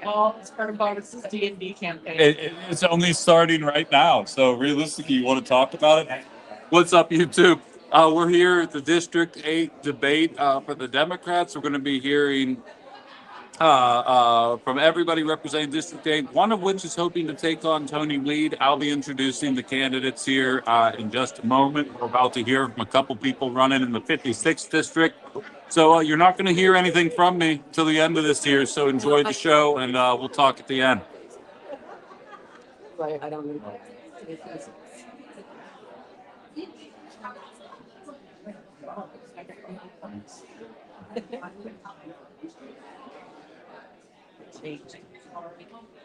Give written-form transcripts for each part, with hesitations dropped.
all as part of Bonus's D&D campaign. It's only starting right now. So realistically, you want to talk about it? What's up, YouTube? We're here at the District 8 debate for the Democrats. We're going to be hearing from everybody representing District 8, one of which is hoping to take on Tony Weed. I'll be introducing the candidates here in just a moment. We're about to hear from a couple people running in the 56th District. So you're not going to hear anything from me till the end of this year, so enjoy the show, and we'll talk at the end. I don't know.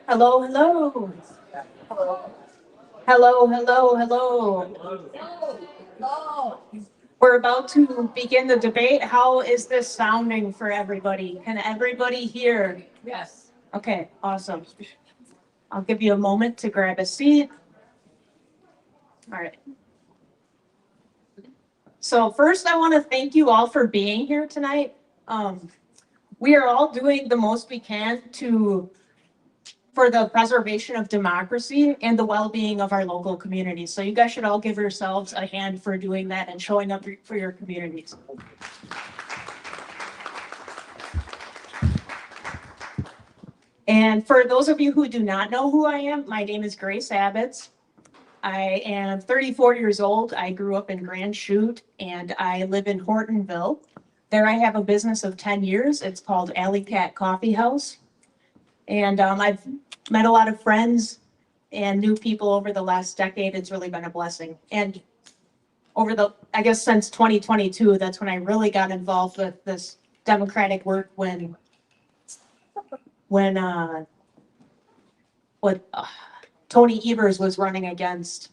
Hello, hello. Hello, hello, hello. We're about to begin the debate. How is this sounding for everybody? Can everybody hear? Yes. Okay, awesome. I'll give you a moment to grab a seat. All right. So first, I want to thank you all for being here tonight. We are all doing the most we can for the preservation of democracy and the well-being of our local communities. So you guys should all give yourselves a hand for doing that and showing up for your communities. And for those of you who do not know who I am, my name is Grace Abbots. I am 34 years old. I grew up in Grand Chute and I live in Hortonville. There I have a business of 10 years. It's called Alley Cat Coffee House. And I've met a lot of friends and new people over the last decade. It's really been a blessing. And I guess since 2022, that's when I really got involved with this Democratic work when Tony Evers was running against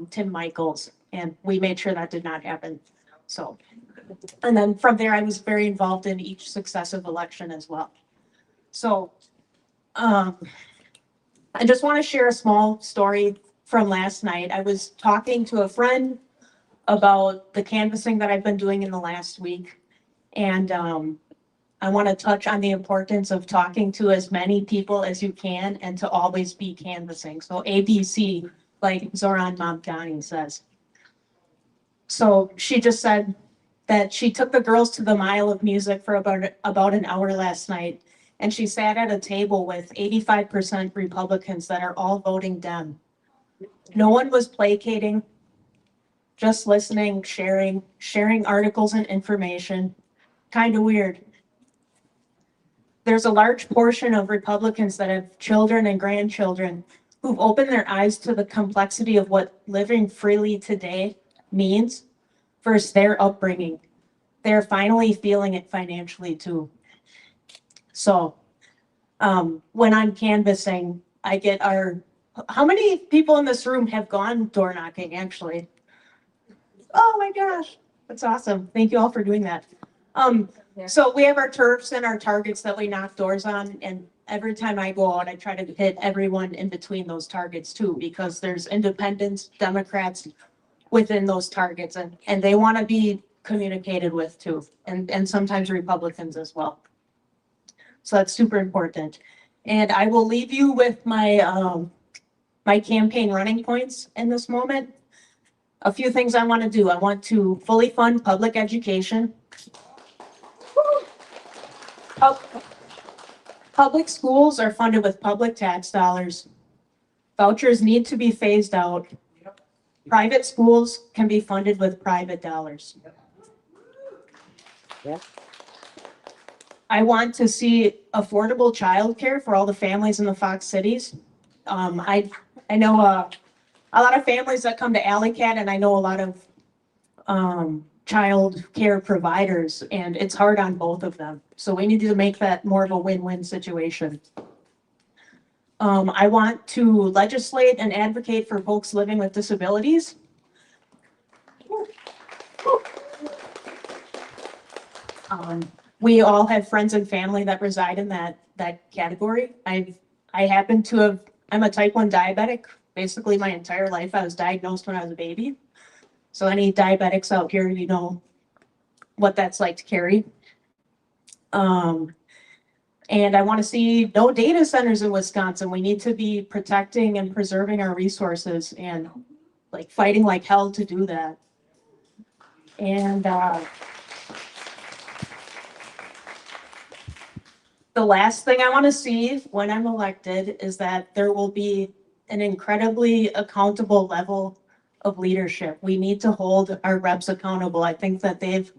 Tim Michels, and we made sure that did not happen. So, and then from there, I was very involved in each successive election as well. So, I just want to share a small story from last night. I was talking to a friend about the canvassing that I've been doing in the last week, and I want to touch on the importance of talking to as many people as you can and to always be canvassing. So ABC, like Zoran Mamdani says. So she just said that she took the girls to the Mile of Music for about an hour last night, and she sat at a table with 85% Republicans that are all voting Dem. No one was placating, just listening, sharing articles and information. Kind of weird. There's a large portion of Republicans that have children and grandchildren who've opened their eyes to the complexity of what living freely today means versus their upbringing. They're finally feeling it financially too. So when I'm canvassing, I get how many people in this room have gone door knocking actually? Oh my gosh, that's awesome. Thank you all for doing that. So we have our turfs and our targets that we knock doors on, and every time I go out, I try to hit everyone in between those targets too, because there's independents, Democrats within those targets, and they want to be communicated with too, and sometimes Republicans as well. So that's super important. And I will leave you with my my campaign running points in this moment. A few things I want to do. I want to fully fund public education. Public schools are funded with public tax dollars. Vouchers need to be phased out. Private schools can be funded with private dollars. I want to see affordable childcare for all the families in the Fox cities. I know a lot of families that come to Alley Cat, and I know a lot of child care providers, and it's hard on both of them. So we need to make that more of a win-win situation. I want to legislate and advocate for folks living with disabilities. We all have friends and family that reside in that category. I'm a type 1 diabetic. Basically my entire life. I was diagnosed when I was a baby. So any diabetics out here, you know what that's like to carry. And I want to see no data centers in Wisconsin. We need to be protecting and preserving our resources and like fighting like hell to do that. And the last thing I want to see when I'm elected is that there will be an incredibly accountable level of leadership. We need to hold our reps accountable. I think that they've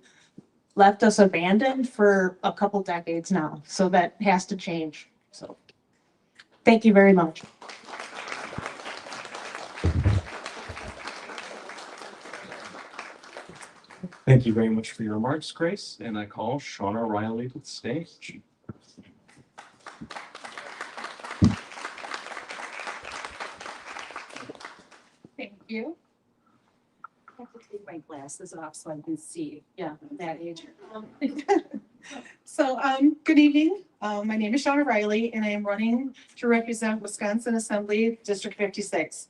left us abandoned for a couple decades now, so that has to change. So, thank you very much. Thank you very much for your remarks, Grace, and I call Shauna Riley to the stage. Thank you. I have to take my glasses off so I can see. Yeah, that age. So, good evening. My name is Shauna Riley, and I am running to represent Wisconsin Assembly District 56.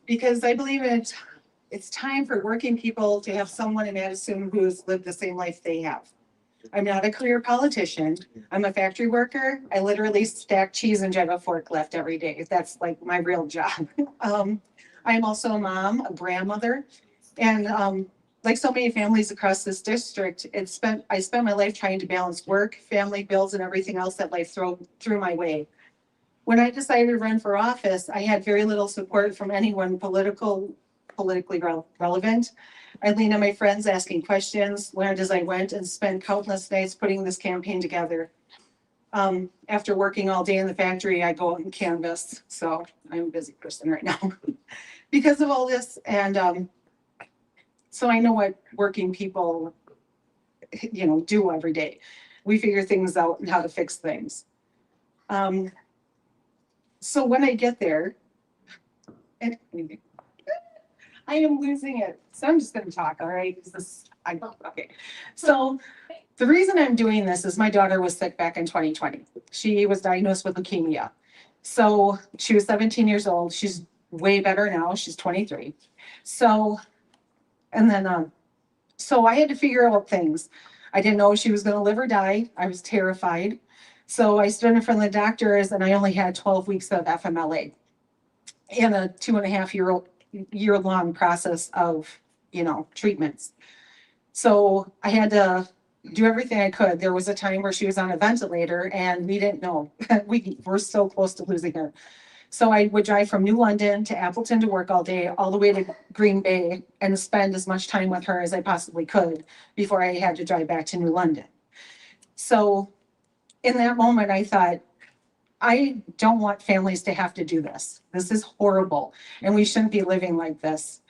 Because I believe it's time for working people to have someone in Madison who's lived the same life they have. I'm not a career politician. I'm a factory worker. I literally stack cheese and drive a forklift every day. That's like my real job. I'm also a mom, a grandmother, and like so many families across this district, I spent my life trying to balance work, family, bills, and everything else that life threw my way. When I decided to run for office, I had very little support from anyone politically relevant. I leaned on my friends asking questions, learned as I went, and spent countless nights putting this campaign together. After working all day in the factory, I go out and canvas. So I'm a busy person right now because of all this. And so I know what working people, do every day. We figure things out and how to fix things. So when I get there, and I am losing it. So I'm just going to talk, all right? Okay. So the reason I'm doing this is my daughter was sick back in 2020. She was diagnosed with leukemia. So she was 17 years old. She's way better now. She's 23. So I had to figure out things. I didn't know if she was going to live or die. I was terrified. So I stood in front of the doctors and I only had 12 weeks of FMLA and a 2.5-year-long process of, treatments. So I had to do everything I could. There was a time where she was on a ventilator and we didn't know. We were so close to losing her. So I would drive from New London to Appleton to work all day, all the way to Green Bay, and spend as much time with her as I possibly could before I had to drive back to New London. So in that moment, I thought, I don't want families to have to do this. This is horrible, and we shouldn't be living like this.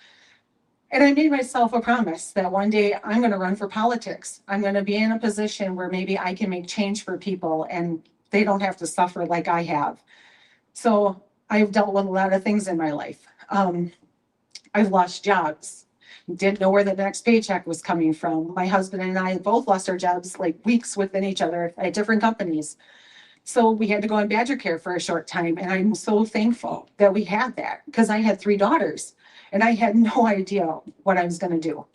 And I made myself a promise that one day I'm going to run for politics. I'm going to be in a position where maybe I can make change for people and they don't have to suffer like I have. So I've dealt with a lot of things in my life. I've lost jobs, didn't know where the next paycheck was coming from. My husband and I both lost our jobs like weeks within each other at different companies. So we had to go on Badger Care for a short time. And I'm so thankful that we had that because I had 3 daughters and I had no idea what I was going to do.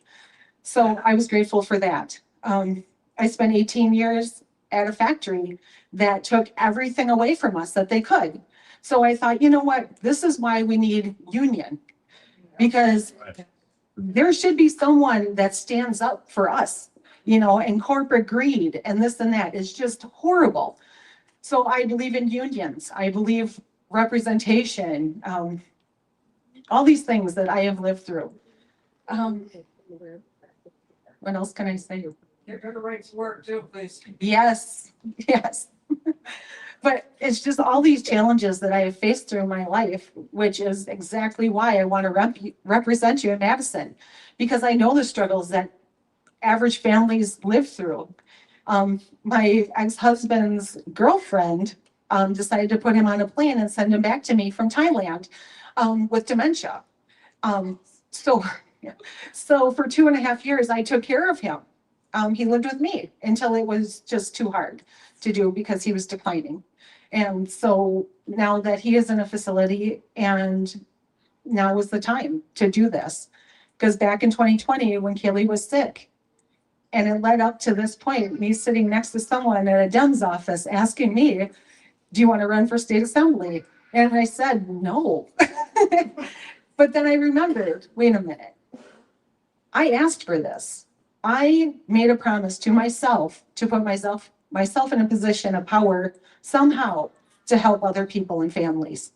So I was grateful for that. I spent 18 years at a factory that took everything away from us that they could. So I thought, you know what, this is why we need union, because there should be someone that stands up for us, and corporate greed and this and that is just horrible. So I believe in unions. I believe representation, all these things that I have lived through. What else can I say? Get her right to work too, please. Yes. But it's just all these challenges that I have faced through my life, which is exactly why I want to represent you in Madison, because I know the struggles that average families live through. My ex-husband's girlfriend decided to put him on a plane and send him back to me from Thailand with dementia. So for 2.5 years, I took care of him. He lived with me until it was just too hard to do because he was declining. And so now that he is in a facility, and now was the time to do this. Because back in 2020, when Kaylee was sick, And it led up to this point, me sitting next to someone at a Dems office asking me, do you want to run for state assembly? And I said, no. But then I remembered, wait a minute. I asked for this. I made a promise to myself to put myself in a position of power somehow to help other people and families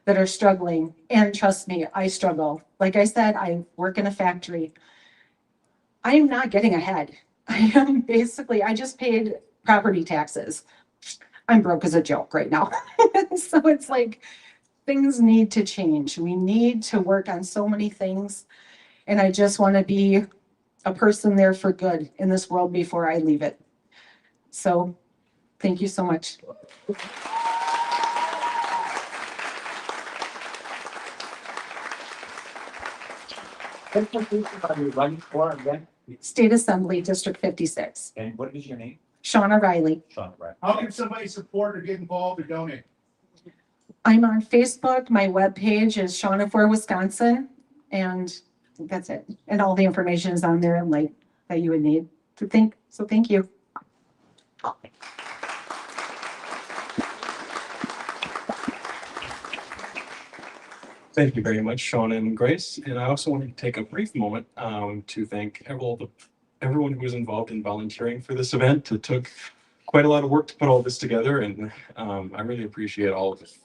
that are struggling. And trust me, I struggle. Like I said, I work in a factory. I am not getting ahead. I just paid property taxes. I'm broke as a joke right now. So it's like, things need to change. We need to work on so many things. And I just want to be a person there for good in this world before I leave it. So thank you so much. Running for again, State Assembly, District 56. and what is your name? Shauna Riley. Sean, right? How can somebody support or get involved or donate? I'm on Facebook. My webpage is Shauna for Wisconsin. And that's it. And all the information is on there like that you would need to think. So thank you. Thank you very much, Sean and Grace. And I also want to take a brief moment to thank everyone who was involved in volunteering for this event. It took quite a lot of work to put all this together, and I really appreciate all of it.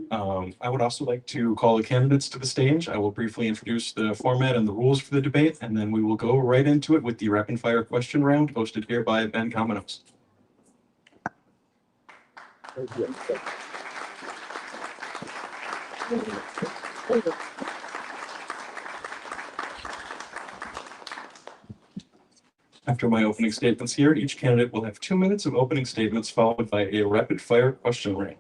I would also like to call the candidates to the stage. I will briefly introduce the format and the rules for the debate, and then we will go right into it with the rapid fire question round hosted here by Ben Kamenos. After my opening statements here, each candidate will have 2 minutes of opening statements followed by a rapid fire question round.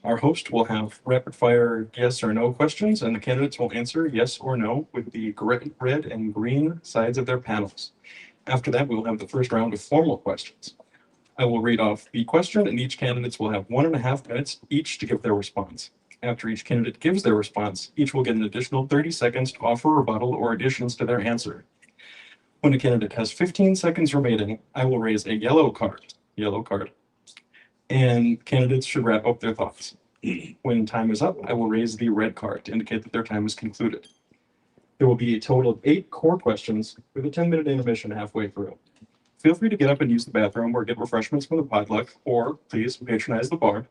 Our host will have rapid fire yes or no questions, and the candidates will answer yes or no with the red and green sides of their panels. After that, we will have the first round of formal questions. I will read off the question, and each candidate will have 1.5 minutes each to give their response. After each candidate gives their response, each will get an additional 30 seconds to offer rebuttal or additions to their answer. When a candidate has 15 seconds remaining, I will raise a yellow card, and candidates should wrap up their thoughts. When time is up, I will raise the red card to indicate that their time is concluded. There will be a total of 8 core questions with a 10-minute intermission halfway through. Feel free to get up and use the bathroom or get refreshments from the potluck, or please patronize the bar,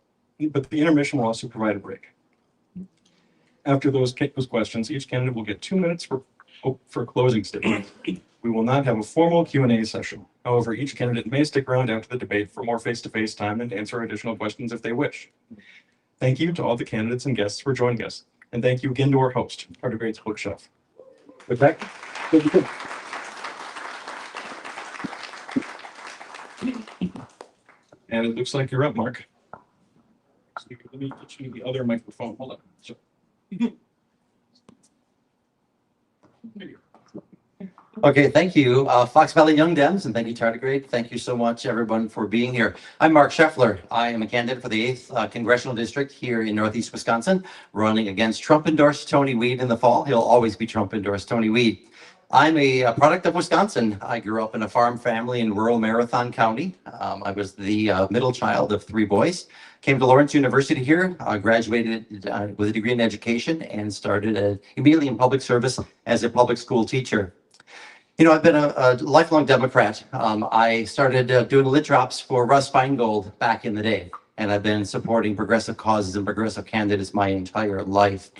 but the intermission will also provide a break. After those questions, each candidate will get 2 minutes for closing statements. We will not have a formal Q&A session. However, each candidate may stick around after the debate for more face-to-face time and answer additional questions if they wish. Thank you to all the candidates and guests for joining us. And thank you again to our host, Carter Greats Bookshelf. With that, and it looks like you're up, Mark. Let me get you the other microphone. Hold on. So. Okay, thank you, Fox Valley Young Dems, and thank you, Tardigrade. Thank you so much, everyone, for being here. I'm Mark Scheffler. I am a candidate for the 8th Congressional District here in Northeast Wisconsin, running against Trump-endorsed Tony Weed in the fall. He'll always be Trump-endorsed Tony Weed. I'm a product of Wisconsin. I grew up in a farm family in rural Marathon County. I was the middle child of 3 boys. Came to Lawrence University here, graduated with a degree in education, and started immediately in public service as a public school teacher. You know, I've been a lifelong Democrat. I started doing lit drops for Russ Feingold back in the day, and I've been supporting progressive causes and progressive candidates my entire life.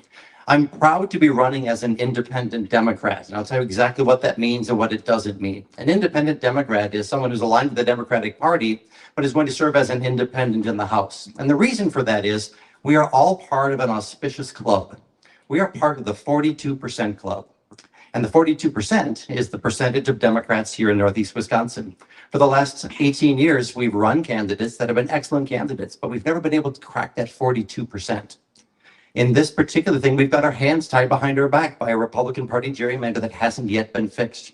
I'm proud to be running as an independent Democrat, and I'll tell you exactly what that means and what it doesn't mean. An independent Democrat is someone who's aligned with the Democratic Party, but is going to serve as an independent in the House. And the reason for that is we are all part of an auspicious club. We are part of the 42% club. And the 42% is the percentage of Democrats here in Northeast Wisconsin. For the last 18 years, we've run candidates that have been excellent candidates, but we've never been able to crack that 42%. In this particular thing, we've got our hands tied behind our back by a Republican Party gerrymander that hasn't yet been fixed.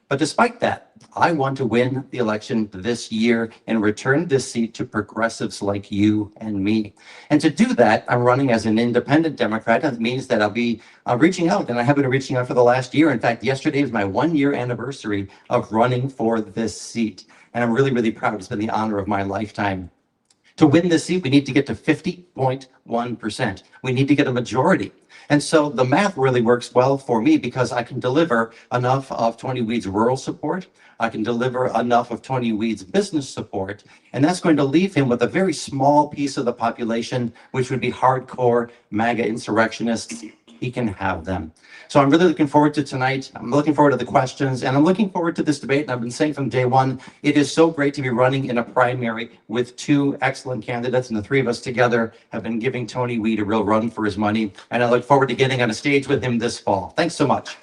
But despite that, I want to win the election this year and return this seat to progressives like you and me. And to do that, I'm running as an independent Democrat. That means that I'll be reaching out, and I have been reaching out for the last year. In fact, yesterday was my 1-year anniversary of running for this seat. And I'm really, really proud. It's been the honor of my lifetime. To win this seat, we need to get to 50.1%. We need to get a majority. And so the math really works well for me because I can deliver enough of Tony Weed's rural support. I can deliver enough of Tony Weed's business support. And that's going to leave him with a very small piece of the population, which would be hardcore MAGA insurrectionists. He can have them. So I'm really looking forward to tonight. I'm looking forward to the questions, and I'm looking forward to this debate. And I've been saying from day one, it is so great to be running in a primary with two excellent candidates, and the three of us together have been giving Tony Weed a real run for his money. And I look forward to getting on a stage with him this fall. Thanks so much.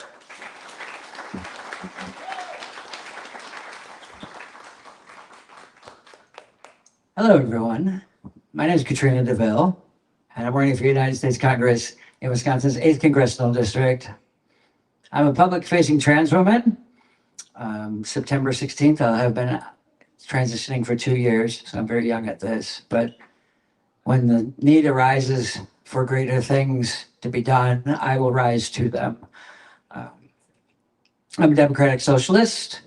Hello, everyone. My name is Katrina DeVille, and I'm running for United States Congress in Wisconsin's 8th Congressional District. I'm a public-facing trans woman. September 16th, I'll have been transitioning for 2 years, so I'm very young at this. But when the need arises for greater things to be done, I will rise to them. I'm a Democratic Socialist.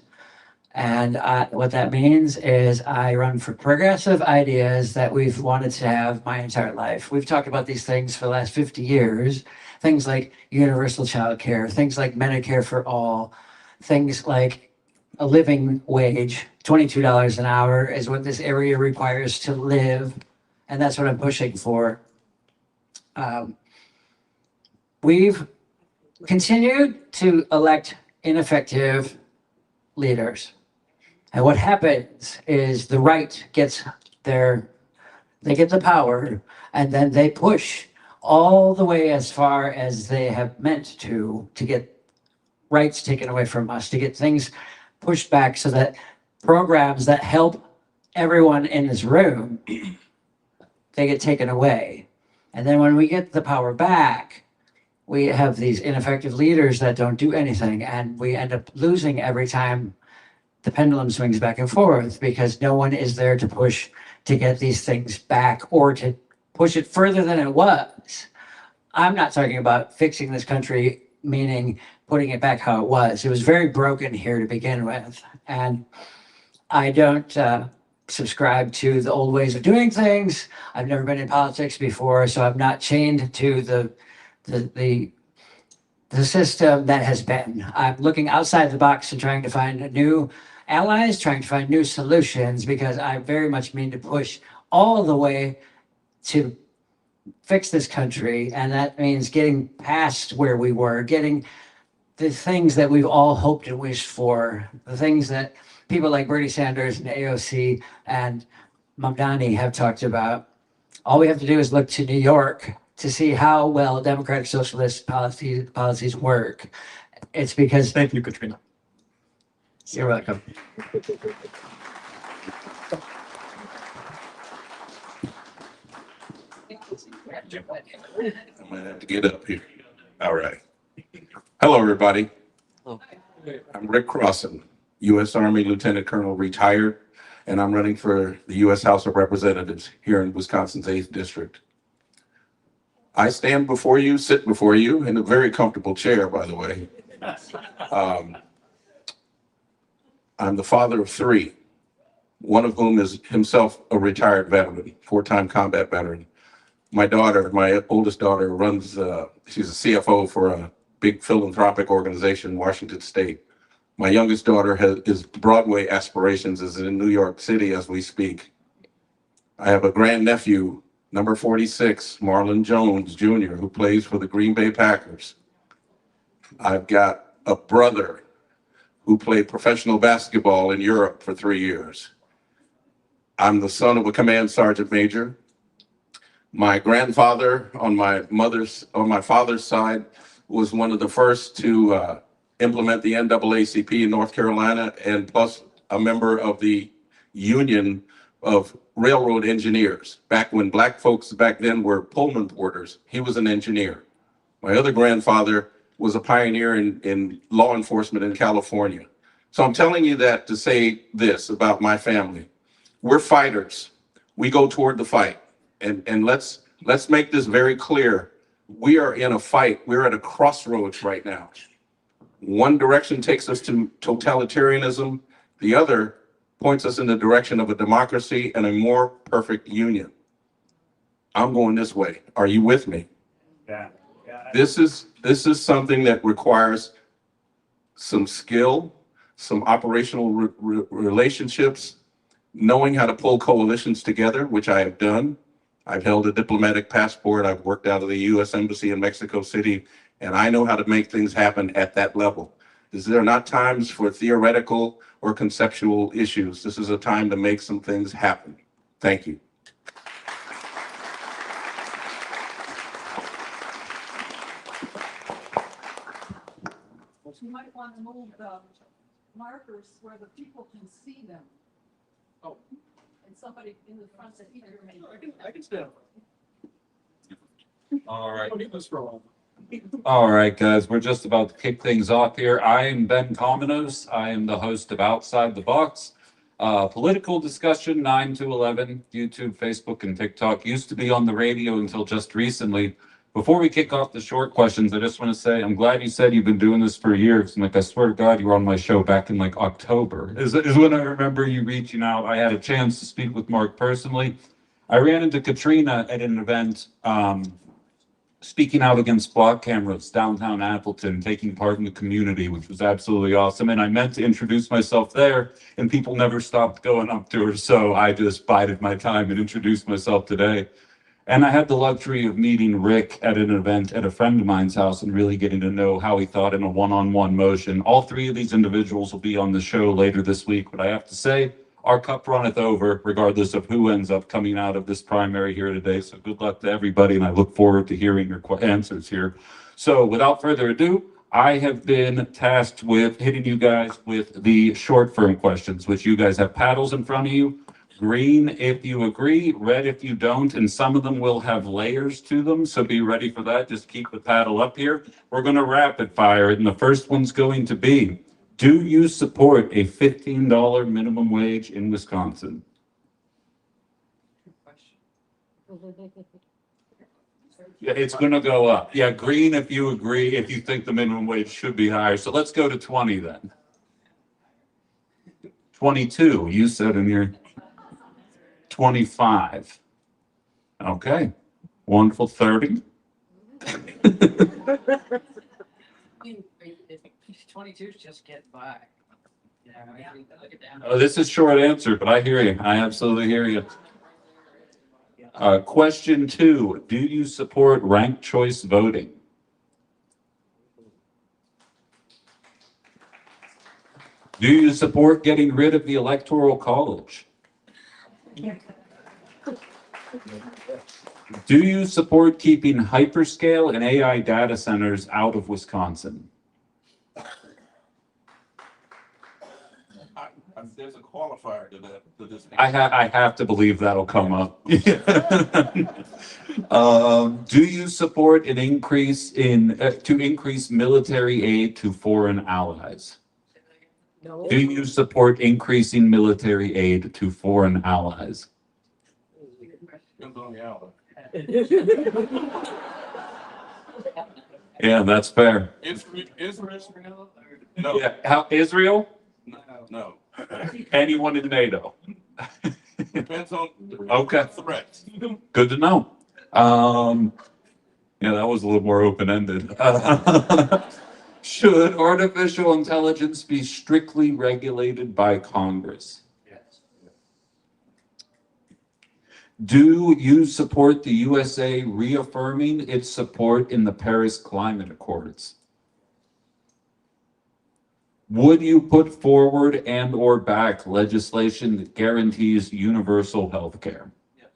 And what that means is I run for progressive ideas that we've wanted to have my entire life. We've talked about these things for the last 50 years, things like universal child care, things like Medicare for all, things like a living wage. $22 an hour is what this area requires to live. And that's what I'm pushing for. We've continued to elect ineffective leaders. And what happens is the right gets they get the power, and then they push all the way as far as they have meant to get rights taken away from us, to get things pushed back so that programs that help everyone in this room, they get taken away. And then when we get the power back, we have these ineffective leaders that don't do anything, and we end up losing every time the pendulum swings back and forth because no one is there to push to get these things back or to push it further than it was. I'm not talking about fixing this country, meaning putting it back how it was. It was very broken here to begin with. And I don't subscribe to the old ways of doing things. I've never been in politics before, so I'm not chained to the system that has been. I'm looking outside the box and trying to find new allies, trying to find new solutions, because I very much mean to push all the way to fix this country. And that means getting past where we were, getting the things that we've all hoped and wished for, the things that people like Bernie Sanders and AOC and Mamdani have talked about. All we have to do is look to New York to see how well Democratic Socialist policies work. It's because... Thank you, Katrina. You're welcome. I might have to get up here. All right. Hello, everybody. I'm Rick Crossan, U.S. Army Lieutenant Colonel, retired, and I'm running for the U.S. House of Representatives here in Wisconsin's 8th District. I stand before you, sit before you in a very comfortable chair, by the way. I'm the father of three, one of whom is himself a retired veteran, 4-time combat veteran. My daughter, my oldest daughter, runs, she's a CFO for a big philanthropic organization in Washington State. My youngest daughter is Broadway aspirations, is in New York City as we speak. I have a grandnephew, number 46, Marlon Jones Jr., who plays for the Green Bay Packers. I've got a brother who played professional basketball in Europe for 3 years. I'm the son of a command sergeant major. My grandfather on my father's side was one of the first to implement the NAACP in North Carolina, and plus a member of the Union of Railroad Engineers. Back when black folks back then were Pullman porters, he was an engineer. My other grandfather was a pioneer in law enforcement in California. So I'm telling you that to say this about my family. We're fighters. We go toward the fight. And let's make this very clear. We are in a fight. We're at a crossroads right now. One direction takes us to totalitarianism. The other points us in the direction of a democracy and a more perfect union. I'm going this way. Are you with me? Yeah. This is something that requires some skill, some operational relationships, knowing how to pull coalitions together, which I have done. I've held a diplomatic passport. I've worked out of the U.S. Embassy in Mexico City, and I know how to make these happen at that level. These are not times for theoretical or conceptual issues. This is a time to make some things happen. Thank you. You might want to move the markers where the people can see them. Oh. And somebody in the front that either. I can stand. All right. I'll get this for a while. All right, guys, we're just about to kick things off here. I am Ben Cominos. I am the host of Outside the Box, political discussion 9 to 11, YouTube, Facebook, and TikTok. Used to be on the radio until just recently. Before we kick off the short questions, I just want to say I'm glad you said you've been doing this for years. Like, I swear to God, you were on my show back in like October. Is when I remember you reaching out. I had a chance to speak with Mark personally. I ran into Katrina at an event, speaking out against block cameras downtown Appleton, taking part in the community, which was absolutely awesome. And I meant to introduce myself there, and people never stopped going up to her. So I just bided my time and introduced myself today. And I had the luxury of meeting Rick at an event at a friend of mine's house and really getting to know how he thought in a one-on-one motion. All three of these individuals will be on the show later this week, but I have to say, our cup runneth over, regardless of who ends up coming out of this primary here today. So good luck to everybody, and I look forward to hearing your answers here. So without further ado, I have been tasked with hitting you guys with the short firm questions, which you guys have paddles in front of you. Green if you agree, red if you don't, and some of them will have layers to them, so be ready for that. Just keep the paddle up here. We're going to rapid fire it, and the first one's going to be, do you support a $15 minimum wage in Wisconsin? Yeah, it's going to go up. Yeah, green if you agree, if you think the minimum wage should be higher. So let's go to 20 then. 22, you said in your 25. Okay, wonderful. 30. 22 just get by. Oh, this is short answer, but I hear you. I absolutely hear you. Question 2, do you support ranked choice voting? Do you support getting rid of the Electoral College? Do you support keeping hyperscale and AI data centers out of Wisconsin? There's a qualifier to that. To this. I have to believe that'll come up. Do you support an increase to increase military aid to foreign allies? No. Do you support increasing military aid to foreign allies? Depends on the hour. Yeah, that's fair. Israel? No, Yeah, how Israel? no. Anyone in NATO? Depends on Okay. threats. Good to know. Yeah, that was a little more open-ended. Should artificial intelligence be strictly regulated by Congress? Yes. Do you support the USA reaffirming its support in the Paris Climate Accords? Would you put forward and/or back legislation that guarantees universal health care? Yes.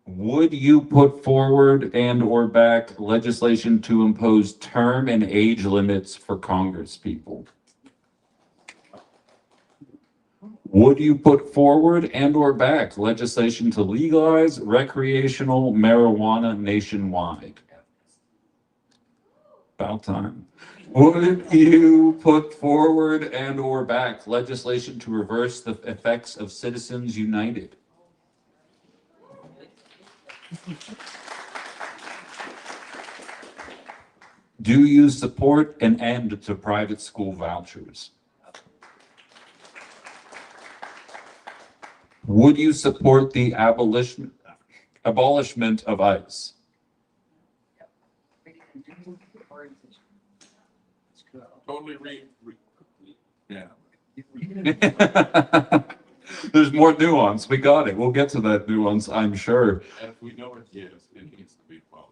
Would you put forward and/or back legislation to impose term and age limits for Congresspeople? Would you put forward and/or back legislation to legalize recreational marijuana nationwide? About time. Would you put forward and or back legislation to reverse the effects of Citizens United? Do you support an end to private school vouchers? Would you support the abolishment of ICE? Totally yeah. There's more nuance. We got it. We'll get to that nuance, I'm sure. And if we know it is, it needs to be followed.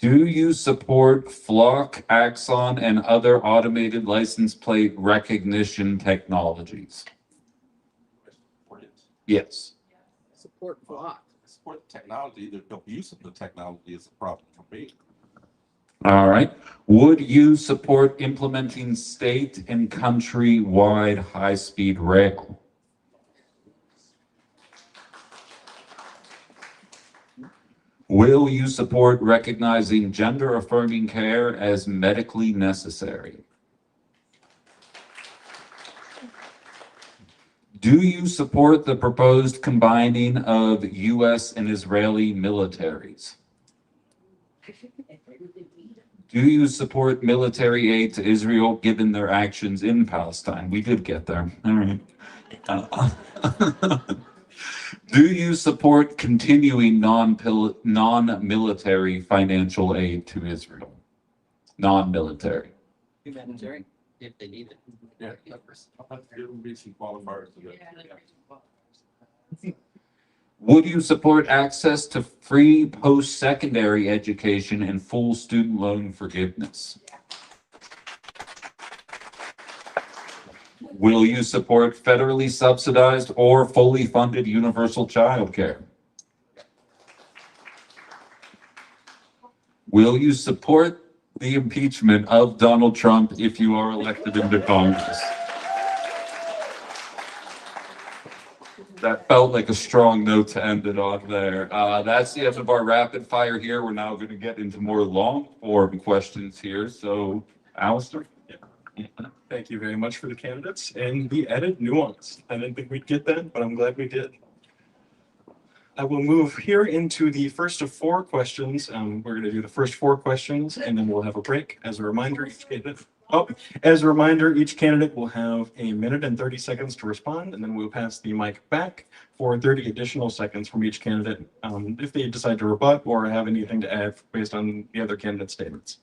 Do you support Flock, Axon, and other automated license plate recognition technologies? Yes. Support block. Support the technology, the abuse of the technology is a problem for me. All right. Would you support implementing state and country-wide high-speed rail? Will you support recognizing gender-affirming care as medically necessary? Do you support the proposed combining of U.S. and Israeli militaries? Do you support military aid to Israel given their actions in Palestine? We did get there. All right. Do you support continuing non-military financial aid to Israel? Non-military. Humanitarian, if they need it. Yeah. There will be some qualifiers to that. Would you support access to free post-secondary education and full student loan forgiveness? Will you support federally subsidized or fully funded universal childcare? Will you support the impeachment of Donald Trump if you are elected into Congress? That felt like a strong note to end it on there. That's the end of our rapid fire here. We're now going to get into more long form questions here. So, Alistair. Thank you very much for the candidates and the added nuance. I didn't think we'd get that, but I'm glad we did. I will move here into the first of four questions. We're going to do the first four questions and then we'll have a break. As a reminder, each candidate will have a minute and 30 seconds to respond, and then we'll pass the mic back for 30 additional seconds from each candidate if they decide to rebut or have anything to add based on the other candidate statements.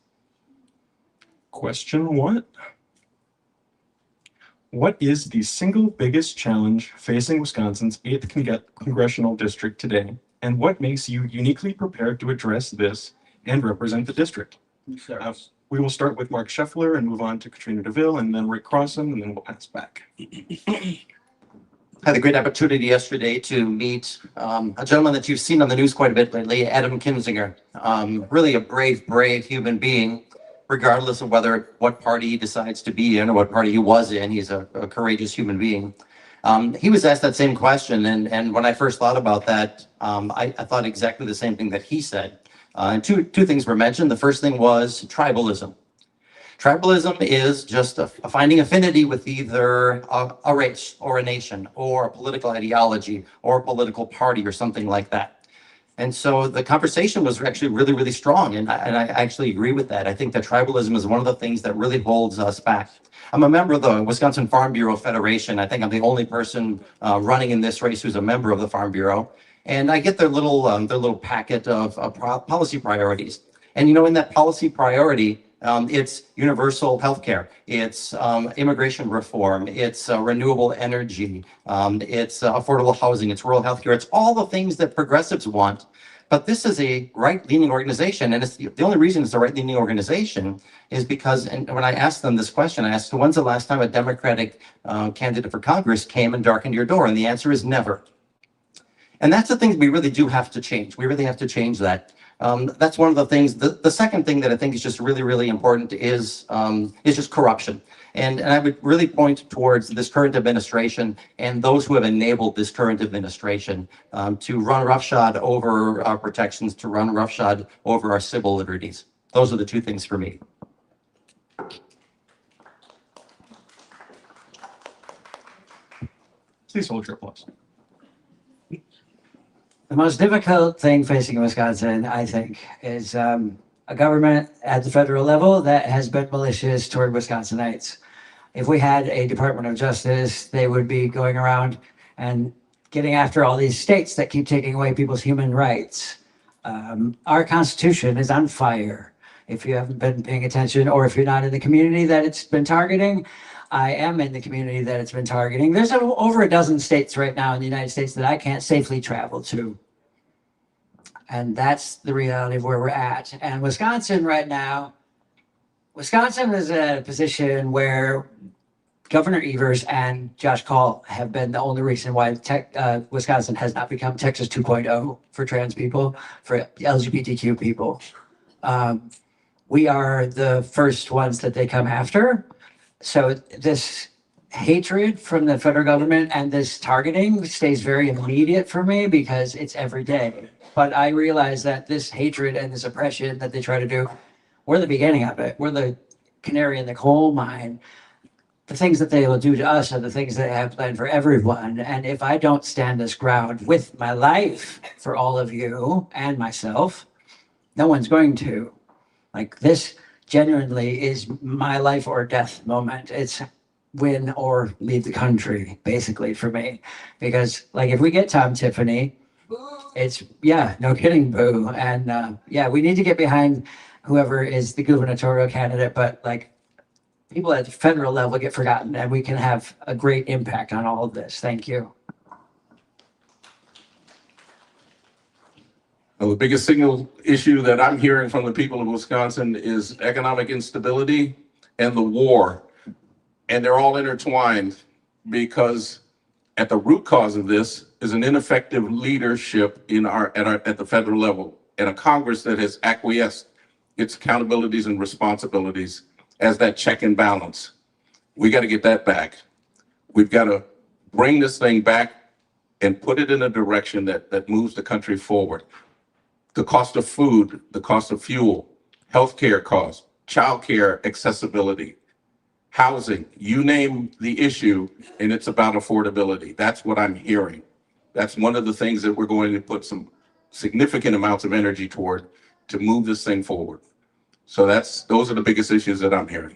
Question one. What is the single biggest challenge facing Wisconsin's 8th congressional district today, and what makes you uniquely prepared to address this and represent the district? We will start with Mark Scheffler and move on to Katrina DeVille and then Rick Crossan, and then we'll pass back. I had a great opportunity yesterday to meet a gentleman that you've seen on the news quite a bit lately, Adam Kinzinger. Really a brave human being, regardless of what party he decides to be in or what party he was in. He's a courageous human being. He was asked that same question, and when I first thought about that, I thought exactly the same thing that he said. And two things were mentioned. The first thing was tribalism. Tribalism is just finding affinity with either a race or a nation or a political ideology or a political party or something like that. And so the conversation was actually really strong, and I actually agree with that. I think that tribalism is one of the things that really holds us back. I'm a member of the Wisconsin Farm Bureau Federation. I think I'm the only person running in this race who's a member of the Farm Bureau. And I get their little packet of policy priorities. And in that policy priority, it's universal health care, it's immigration reform, it's renewable energy, it's affordable housing, it's rural health care, it's all the things that progressives want. But this is a right-leaning organization, and it's the only reason it's a right-leaning organization is because, and when I asked them this question, I asked, when's the last time a Democratic candidate for Congress came and darkened your door? And the answer is never. And that's the thing we really do have to change. We really have to change that. That's one of the things. The second thing that I think is just really important is just corruption. And I would really point towards this current administration and those who have enabled this current administration to run roughshod over our protections, to run roughshod over our civil liberties. Those are the two things for me. Please hold your applause. The most difficult thing facing Wisconsin, I think, is a government at the federal level that has been malicious toward Wisconsinites. If we had a Department of Justice, they would be going around and getting after all these states that keep taking away people's human rights. Our Constitution is on fire. If you haven't been paying attention, or if you're not in the community that it's been targeting, I am in the community that it's been targeting. There's over a dozen states right now in the United States that I can't safely travel to. And that's the reality of where we're at. And Wisconsin right now, Wisconsin is at a position where Governor Evers and Josh Kaul have been the only reason why Wisconsin has not become Texas 2.0 for trans people, for LGBTQ people. We are the first ones that they come after. So this hatred from the federal government and this targeting stays very immediate for me because it's every day. But I realize that this hatred and this oppression that they try to do, we're the beginning of it. We're the canary in the coal mine. The things that they will do to us are the things they have planned for everyone. And if I don't stand this ground with my life for all of you and myself, no one's going to. Like, this genuinely is my life or death moment. It's win or leave the country, basically, for me. Because, like, if we get Tom Tiffany, it's, yeah, no kidding, boo. And yeah, we need to get behind whoever is the gubernatorial candidate, but like, people at the federal level get forgotten, and we can have a great impact on all of this. Thank you. Well, the biggest single issue that I'm hearing from the people of Wisconsin is economic instability and the war. And they're all intertwined because at the root cause of this is an ineffective leadership at the federal level, and a Congress that has acquiesced its accountabilities and responsibilities as that check and balance. We got to get that back. We've got to bring this thing back and put it in a direction that moves the country forward. The cost of food, the cost of fuel, healthcare costs, childcare accessibility, housing, you name the issue, and it's about affordability. That's what I'm hearing. That's one of the things that we're going to put some significant amounts of energy toward to move this thing forward. So those are the biggest issues that I'm hearing.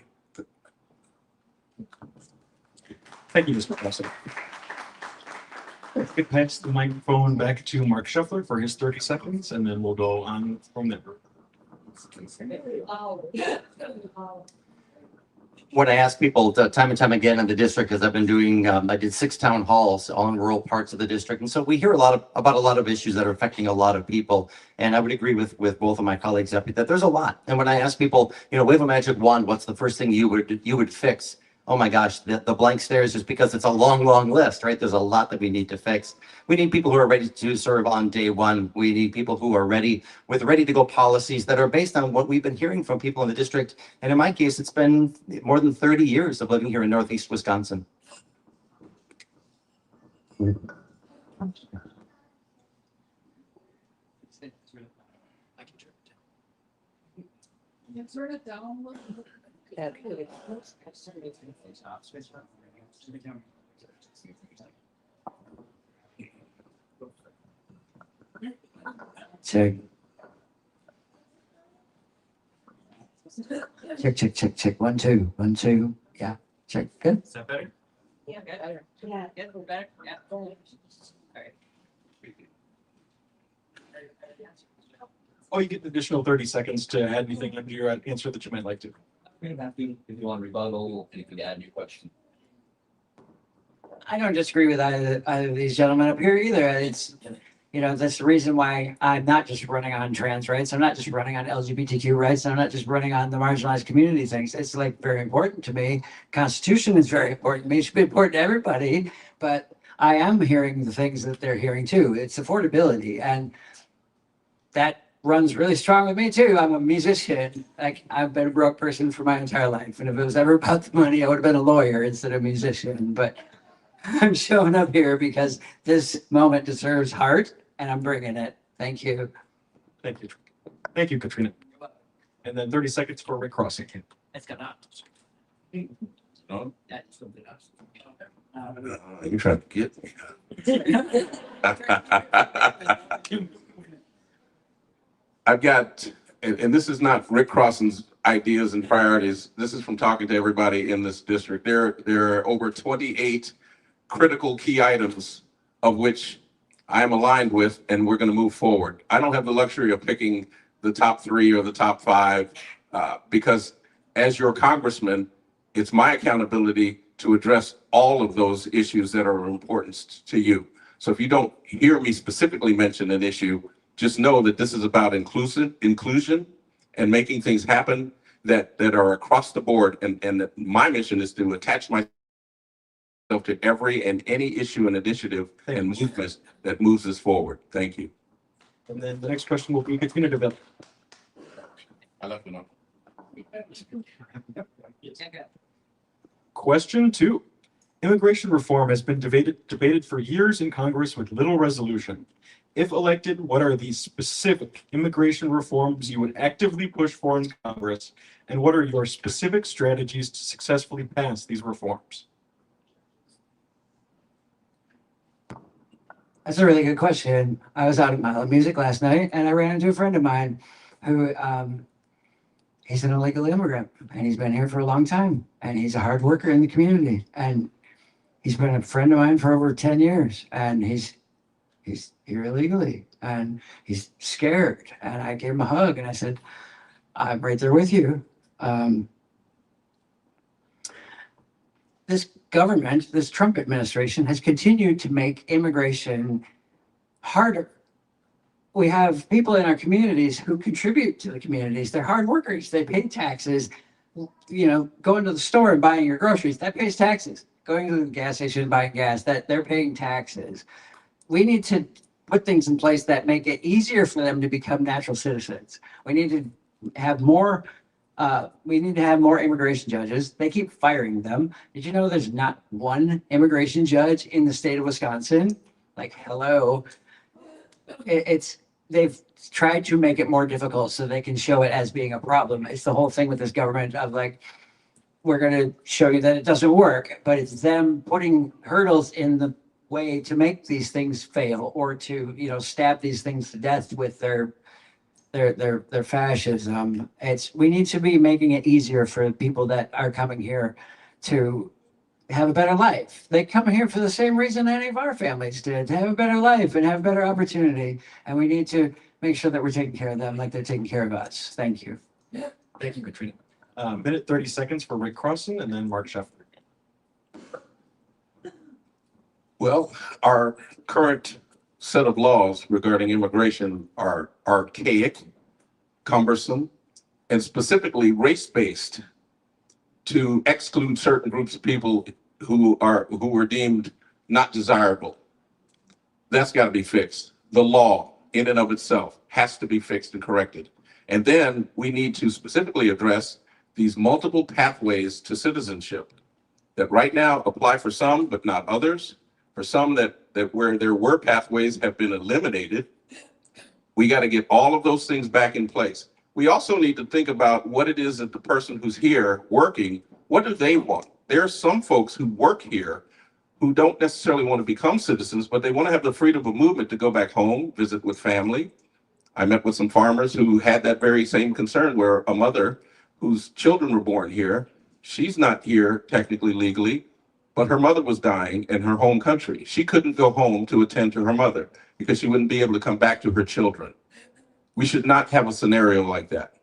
Thank you, Mr. President. Let's pass the microphone back to Mark Scheffler for his 30 seconds, and then we'll go on from there. What I ask people time and time again in the district, as I've been doing, I did 6 town halls on rural parts of the district. And so we hear about a lot of issues that are affecting a lot of people. And I would agree with both of my colleagues up that there's a lot. And when I ask people, wave a magic wand, what's the first thing you would fix? Oh my gosh, the blank stares is because it's a long, long list, right? There's a lot that we need to fix. We need people who are ready to serve on day one. We need people who are ready to go policies that are based on what we've been hearing from people in the district. And in my case, it's been more than 30 years of living here in Northeast Wisconsin. Can you turn it down a little bit? Check. Check. 1, 2, 1, 2. Yeah. Check. Good. Is that better? Yeah, better. Yeah, better. Yeah. All right. Oh, you get an additional 30 seconds to add anything under your answer that you might like to. If you want to rebuttal, you can add your question. I don't disagree with either of these gentlemen up here either. It's, that's the reason why I'm not just running on trans rights. I'm not just running on LGBTQ rights. I'm not just running on the marginalized community things. It's like very important to me. Constitution is very important to me. It should be important to everybody, but I am hearing the things that they're hearing too. It's affordability, and that runs really strong with me too. I'm a musician. Like, I've been a broke person for my entire life. And if it was ever about the money, I would have been a lawyer instead of a musician. But I'm showing up here because this moment deserves heart, and I'm bringing it. Thank you. Thank you. Thank you, Katrina. And then 30 seconds for Rick Crossing. It's gonna. No? That's something else. You're trying to get me. I've got, and this is not Rick Crossan's ideas and priorities. This is from talking to everybody in this district. There are over 28 critical key items of which I am aligned with, and we're going to move forward. I don't have the luxury of picking the top 3 or the top 5 because as your congressman, it's my accountability to address all of those issues that are important to you. So if you don't hear me specifically mention an issue, just know that this is about inclusion and making things happen that are across the board. And that my mission is to attach myself to every and any issue and initiative and movement that moves us forward. Thank you. And then the next question will be Katrina DeVille. I left it on. Question 2. Immigration reform has been debated for years in Congress with little resolution. If elected, what are the specific immigration reforms you would actively push for in Congress? And what are your specific strategies to successfully pass these reforms? That's a really good question. I was out at Mile of Music last night and I ran into a friend of mine who, he's an illegal immigrant and he's been here for a long time and he's a hard worker in the community and he's been a friend of mine for over 10 years and he's here illegally and he's scared. And I gave him a hug and I said, I'm right there with you. This government, this Trump administration has continued to make immigration harder. We have people in our communities who contribute to the communities. They're hard workers. They pay taxes. You know, going to the store and buying your groceries, that pays taxes. Going to the gas station and buying gas, that they're paying taxes. We need to put things in place that make it easier for them to become natural citizens. We need to have more immigration judges. They keep firing them. Did you know there's not one immigration judge in the state of Wisconsin? Like, hello. They've tried to make it more difficult so they can show it as being a problem. It's the whole thing with this government of like, we're going to show you that it doesn't work, but it's them putting hurdles in the way to make these things fail or to, you know, stab these things to death with their fascism. We need to be making it easier for people that are coming here to have a better life. They come here for the same reason any of our families did, to have a better life and have better opportunity. And we need to make sure that we're taking care of them like they're taking care of us. Thank you. Yeah, thank you, Katrina. Minute 30 seconds for Rick Crossan and then Mark Scheffler. Well, our current set of laws regarding immigration are archaic, cumbersome, and specifically race-based to exclude certain groups of people who were deemed not desirable. That's got to be fixed. The law in and of itself has to be fixed and corrected. And then we need to specifically address these multiple pathways to citizenship that right now apply for some, but not others. For some that where there were pathways have been eliminated. We got to get all of those things back in place. We also need to think about what it is that the person who's here working, what do they want? There are some folks who work here who don't necessarily want to become citizens, but they want to have the freedom of movement to go back home, visit with family. I met with some farmers who had that very same concern where a mother whose children were born here, she's not here technically legally, but her mother was dying in her home country. She couldn't go home to attend to her mother because she wouldn't be able to come back to her children. We should not have a scenario like that.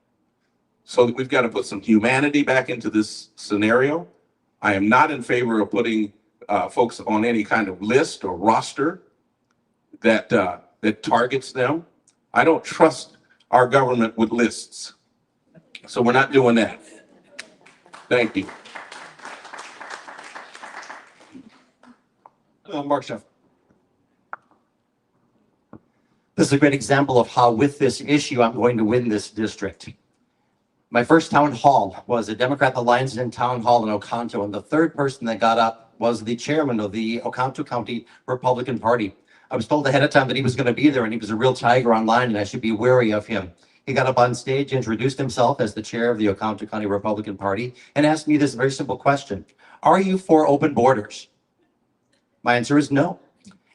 So we've got to put some humanity back into this scenario. I am not in favor of putting folks on any kind of list or roster that targets them. I don't trust our government with lists. So we're not doing that. Thank you. Mark Scheffler. This is a great example of how with this issue, I'm going to win this district. My first town hall was a Democrat Alliance in town hall in Oconto, and the third person that got up was the chairman of the Oconto County Republican Party. I was told ahead of time that he was going to be there, and he was a real tiger online, and I should be wary of him. He got up on stage, introduced himself as the chair of the Oconto County Republican Party, and asked me this very simple question. Are you for open borders? My answer is no.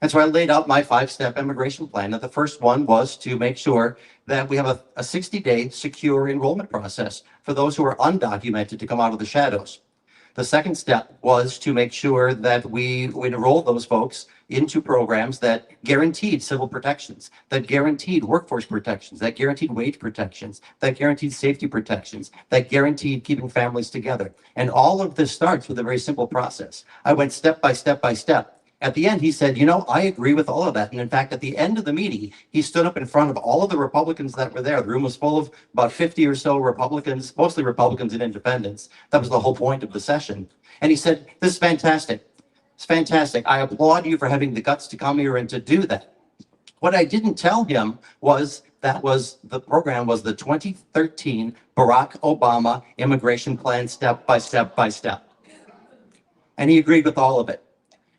And so I laid out my 5-step immigration plan. And the first one was to make sure that we have a 60-day secure enrollment process for those who are undocumented to come out of the shadows. The second step was to make sure that we enroll those folks into programs that guaranteed civil protections, that guaranteed workforce protections, that guaranteed wage protections, that guaranteed safety protections, that guaranteed keeping families together. And all of this starts with a very simple process. I went step by step by step. At the end, he said, you know, I agree with all of that. And in fact, at the end of the meeting, he stood up in front of all of the Republicans that were there. The room was full of about 50 or so Republicans, mostly Republicans and independents. That was the whole point of the session. And he said, this is fantastic. It's fantastic. I applaud you for having the guts to come here and to do that. What I didn't tell him was the program was the 2013 Barack Obama immigration plan, step by step by step. And he agreed with all of it.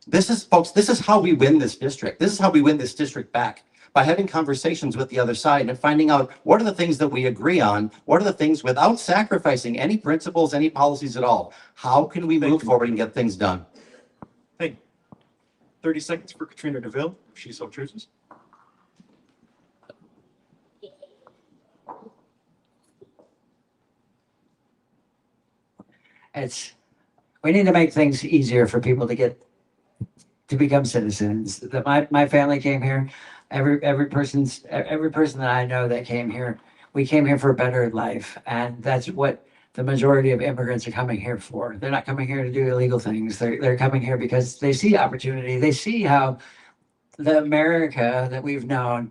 This is, folks, this is how we win this district. This is how we win this district back, by having conversations with the other side and finding out what are the things that we agree on, what are the things without sacrificing any principles, any policies at all. How can we move forward and get things done? Thank you. 30 seconds for Katrina DeVille, if she so chooses. We need to make things easier for people to become citizens. That my family came here. Every person that I know that came here, we came here for a better life, and that's what the majority of immigrants are coming here for. They're not coming here to do illegal things. They're coming here because they see opportunity. They see how the America that we've known,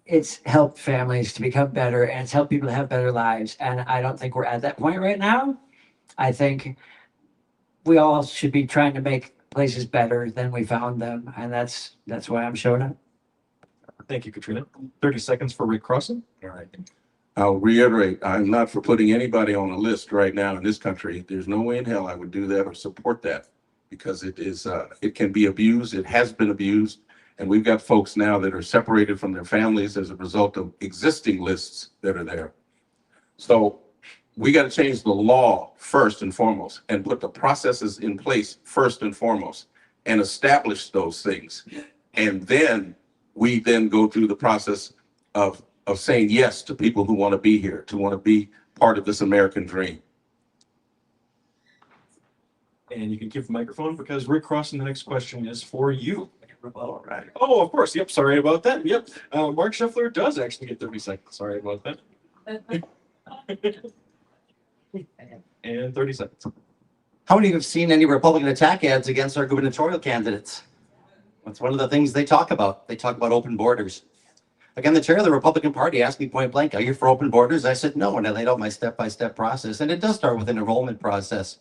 it's helped families to become better, and it's helped people to have better lives. And I don't think we're at that point right now. I think we all should be trying to make places better than we found them, and that's why I'm showing up. Thank you, Katrina. 30 seconds for Rick Crossan. All right. I'll reiterate, I'm not for putting anybody on a list right now in this country. There's no way in hell I would do that or support that, because it can be abused. It has been abused. And we've got folks now that are separated from their families as a result of existing lists that are there. So we got to change the law first and foremost, and put the processes in place first and foremost, and establish those things. And then we then go through the process of saying yes to people who want to be here, to want to be part of this American dream. And you can keep the microphone, because Rick Crossan, the next question is for you. All right. Oh, of course. Yep. Sorry about that. Yep. Mark Scheffler does actually get 30 seconds. Sorry about that. And 30 seconds. How many of you have seen any Republican attack ads against our gubernatorial candidates? That's one of the things they talk about. They talk about open borders. Again, the chair of the Republican Party asked me point blank, are you for open borders? I said no, and I laid out my step-by-step process. And it does start with an enrollment process.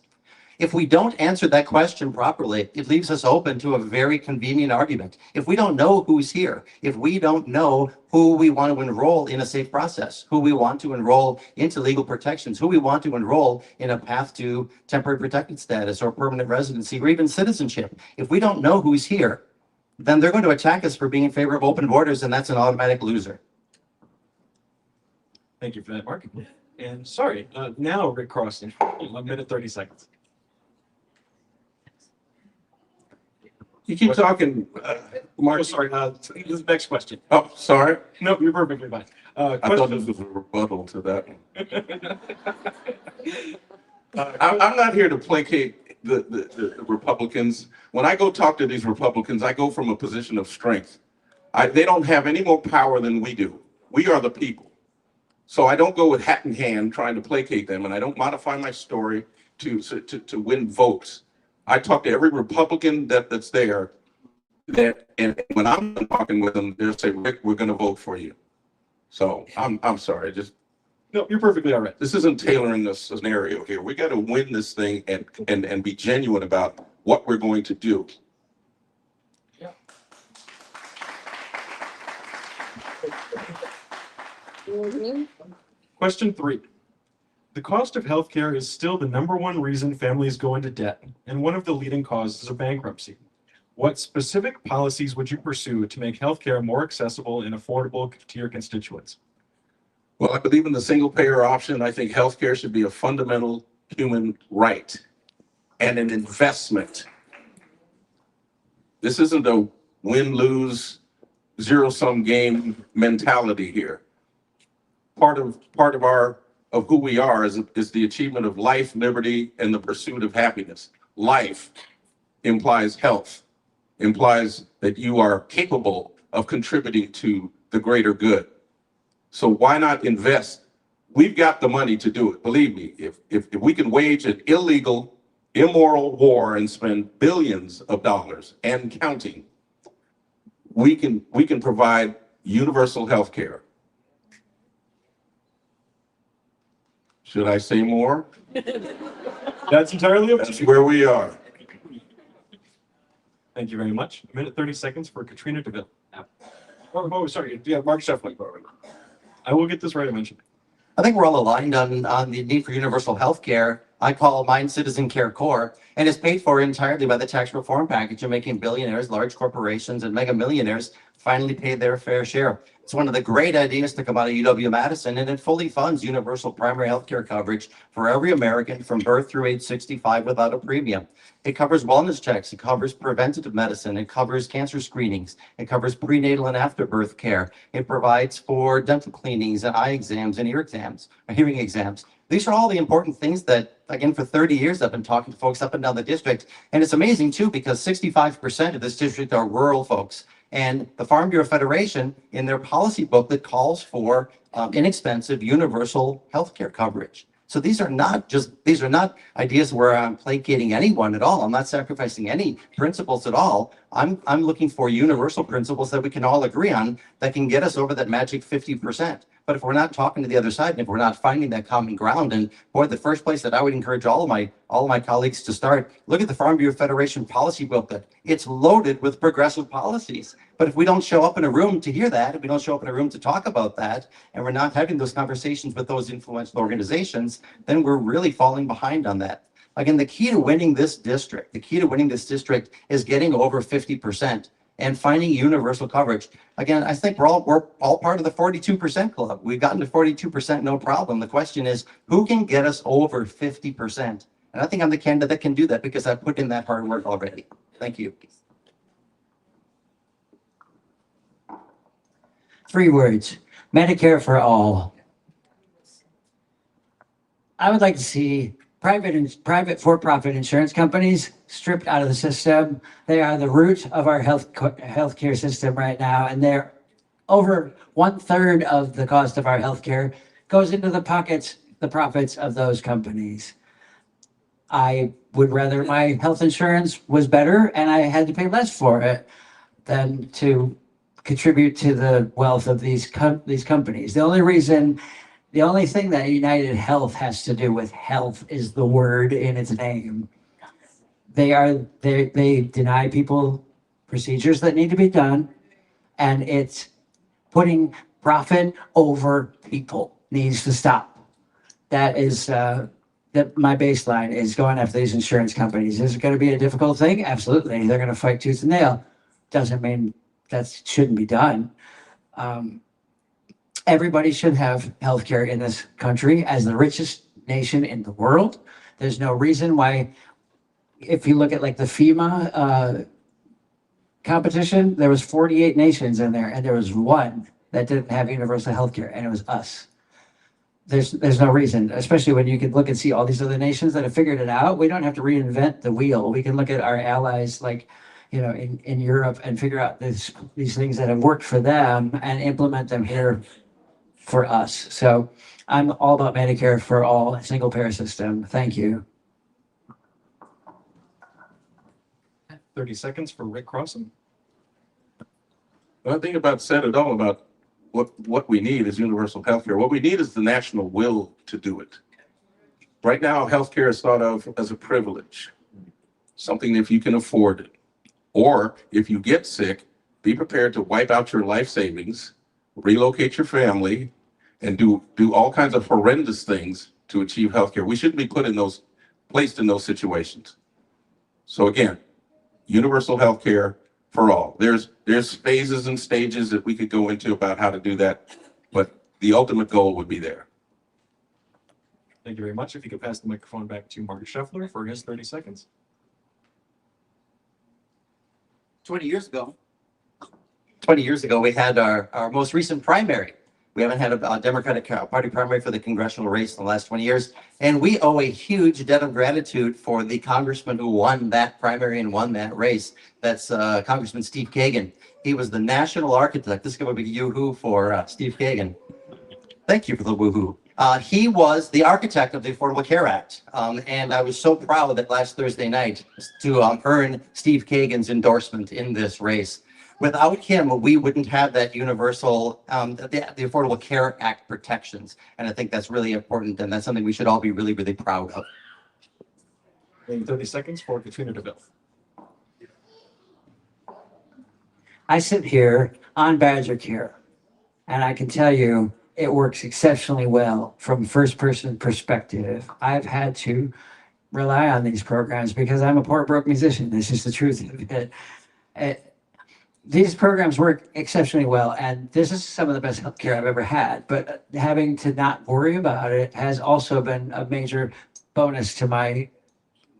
If we don't answer that question properly, it leaves us open to a very convenient argument. If we don't know who's here, if we don't know who we want to enroll in a safe process, who we want to enroll into legal protections, who we want to enroll in a path to temporary protected status or permanent residency or even citizenship, if we don't know who's here, then they're going to attack us for being in favor of open borders, and that's an automatic loser. Thank you for that, Mark. And sorry, now Rick Crossan, 1 minute, 30 seconds. You keep talking, Mark. Oh, sorry. The next question. Oh, sorry. No, you're perfectly fine. I thought this was a rebuttal to that one. I'm not here to placate the Republicans. When I go talk to these Republicans, I go from a position of strength. They don't have any more power than we do. We are the people. So I don't go with hat in hand trying to placate them, and I don't modify my story to win votes. I talk to every Republican that's there, and when I'm talking with them, they'll say, Rick, we're going to vote for you. So I'm sorry, No, you're perfectly all right. this isn't tailoring a scenario here. We got to win this thing and be genuine about what we're going to do. Question 3. The cost of healthcare is still the #1 reason families go into debt, and one of the leading causes of bankruptcy. What specific policies would you pursue to make healthcare more accessible and affordable to your constituents? Well, I believe in the single payer option. I think healthcare should be a fundamental human right and an investment. This isn't a win-lose, zero-sum game mentality here. Part of who we are is the achievement of life, liberty, and the pursuit of happiness. Life implies health, implies that you are capable of contributing to the greater good. So why not invest? We've got the money to do it. Believe me, if we can wage an illegal, immoral war and spend billions of dollars and counting, we can provide universal health care. Should I say more? That's entirely up to That's you. where we are. Thank you very much. A minute, 30 seconds for Katrina DeVille. Oh, sorry. Yeah, Mark Scheffler. I will get this right eventually. I think we're all aligned on the need for universal health care. I call mine Citizen Care Core, and it's paid for entirely by the tax reform package of making billionaires, large corporations, and mega millionaires finally pay their fair share. It's one of the great ideas to come out of UW-Madison, and it fully funds universal primary health care coverage for every American from birth through age 65 without a premium. It covers wellness checks, it covers preventative medicine, it covers cancer screenings, it covers prenatal and afterbirth care. It provides for dental cleanings and eye exams and ear exams, or hearing exams. These are all the important things that, again, for 30 years, I've been talking to folks up and down the district. And it's amazing too, because 65% of this district are rural folks. And the Farm Bureau Federation, in their policy booklet, calls for inexpensive universal healthcare coverage. So these are not ideas where I'm placating anyone at all. I'm not sacrificing any principles at all. I'm looking for universal principles that we can all agree on that can get us over that magic 50%. But if we're not talking to the other side, and if we're not finding that common ground, and boy, the first place that I would encourage all of my colleagues to start, look at the Farm Bureau Federation policy booklet. It's loaded with progressive policies. But if we don't show up in a room to hear that, if we don't show up in a room to talk about that, and we're not having those conversations with those influential organizations, then we're really falling behind on that. Again, the key to winning this district is getting over 50%. And finding universal coverage. Again, I think we're all part of the 42% club. We've gotten to 42%, no problem. The question is, who can get us over 50%? And I think I'm the candidate that can do that because I've put in that hard work already. Thank you. 3 words: Medicare for all. I would like to see private for-profit insurance companies stripped out of the system. They are the root of our healthcare system right now, and they're over 1/3 of the cost of our healthcare goes into the profits of those companies. I would rather my health insurance was better and I had to pay less for it than to contribute to the wealth of these companies. The only thing that United Health has to do with health is the word in its name. They deny people procedures that need to be done, and it's putting profit over people needs to stop. That is my baseline is going after these insurance companies. Is it going to be a difficult thing? Absolutely. They're going to fight tooth and nail. Doesn't mean that shouldn't be done. Everybody should have healthcare in this country. As the richest nation in the world, there's no reason why, if you look at like the FEMA competition, there was 48 nations in there, and there was one that didn't have universal healthcare, and it was us. There's no reason, especially when you can look and see all these other nations that have figured it out. We don't have to reinvent the wheel. We can look at our allies like, in Europe and figure out these things that have worked for them and implement them here for us. So I'm all about Medicare for all, single payer system. Thank you. 30 seconds for Rick Crossan. I think about said it all about what we need is universal healthcare. What we need is the national will to do it. Right now, healthcare is thought of as a privilege, something if you can afford it. Or if you get sick, be prepared to wipe out your life savings, relocate your family, and do all kinds of horrendous things to achieve healthcare. We shouldn't be placed in those situations. So again, universal healthcare for all. There's phases and stages that we could go into about how to do that, but the ultimate goal would be there. Thank you very much. If you could pass the microphone back to Mark Scheffler for his 30 seconds. 20 years ago. 20 years ago, we had our most recent primary. We haven't had a Democratic Party primary for the congressional race in the last 20 years. And we owe a huge debt of gratitude for the congressman who won that primary and won that race. That's Congressman Steve Kagan. He was the national architect. This is going to be a yoo-hoo for Steve Kagan. Thank you for the woo-hoo. He was the architect of the Affordable Care Act. And I was so proud that last Thursday night to earn Steve Kagan's endorsement in this race. Without him, we wouldn't have that universal, the Affordable Care Act protections. And I think that's really important. And that's something we should all be really, really proud of. And 30 seconds for Katrina DeVille. I sit here on Badger Care, and I can tell you it works exceptionally well from first person perspective. I've had to rely on these programs because I'm a poor broke musician. This is the truth of it. These programs work exceptionally well, and this is some of the best healthcare I've ever had. But having to not worry about it has also been a major bonus to my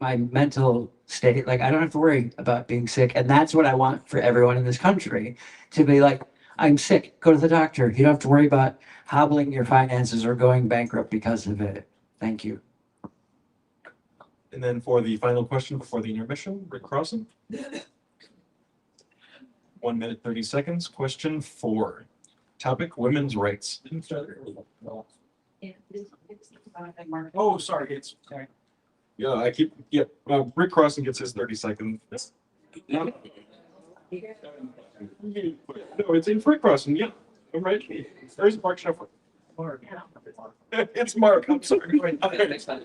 mental state. Like, I don't have to worry about being sick, and that's what I want for everyone in this country, to be like, I'm sick, go to the doctor. You don't have to worry about hobbling your finances or going bankrupt because of it. Thank you. And then for the final question before the intermission, Rick Crossan. 1 minute, 30 seconds. Question 4. Topic, women's rights. Oh, sorry. Yeah, Rick Crossan gets his 30 seconds. No, it's in Rick Crossan. Yeah, I'm right. There's Mark Scheffler. It's Mark. I'm sorry. Next time.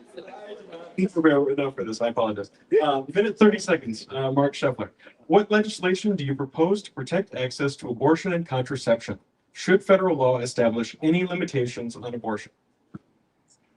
Enough for this. I apologize. Minute 30 seconds. Mark Scheffler. What legislation do you propose to protect access to abortion and contraception? Should federal law establish any limitations on abortion?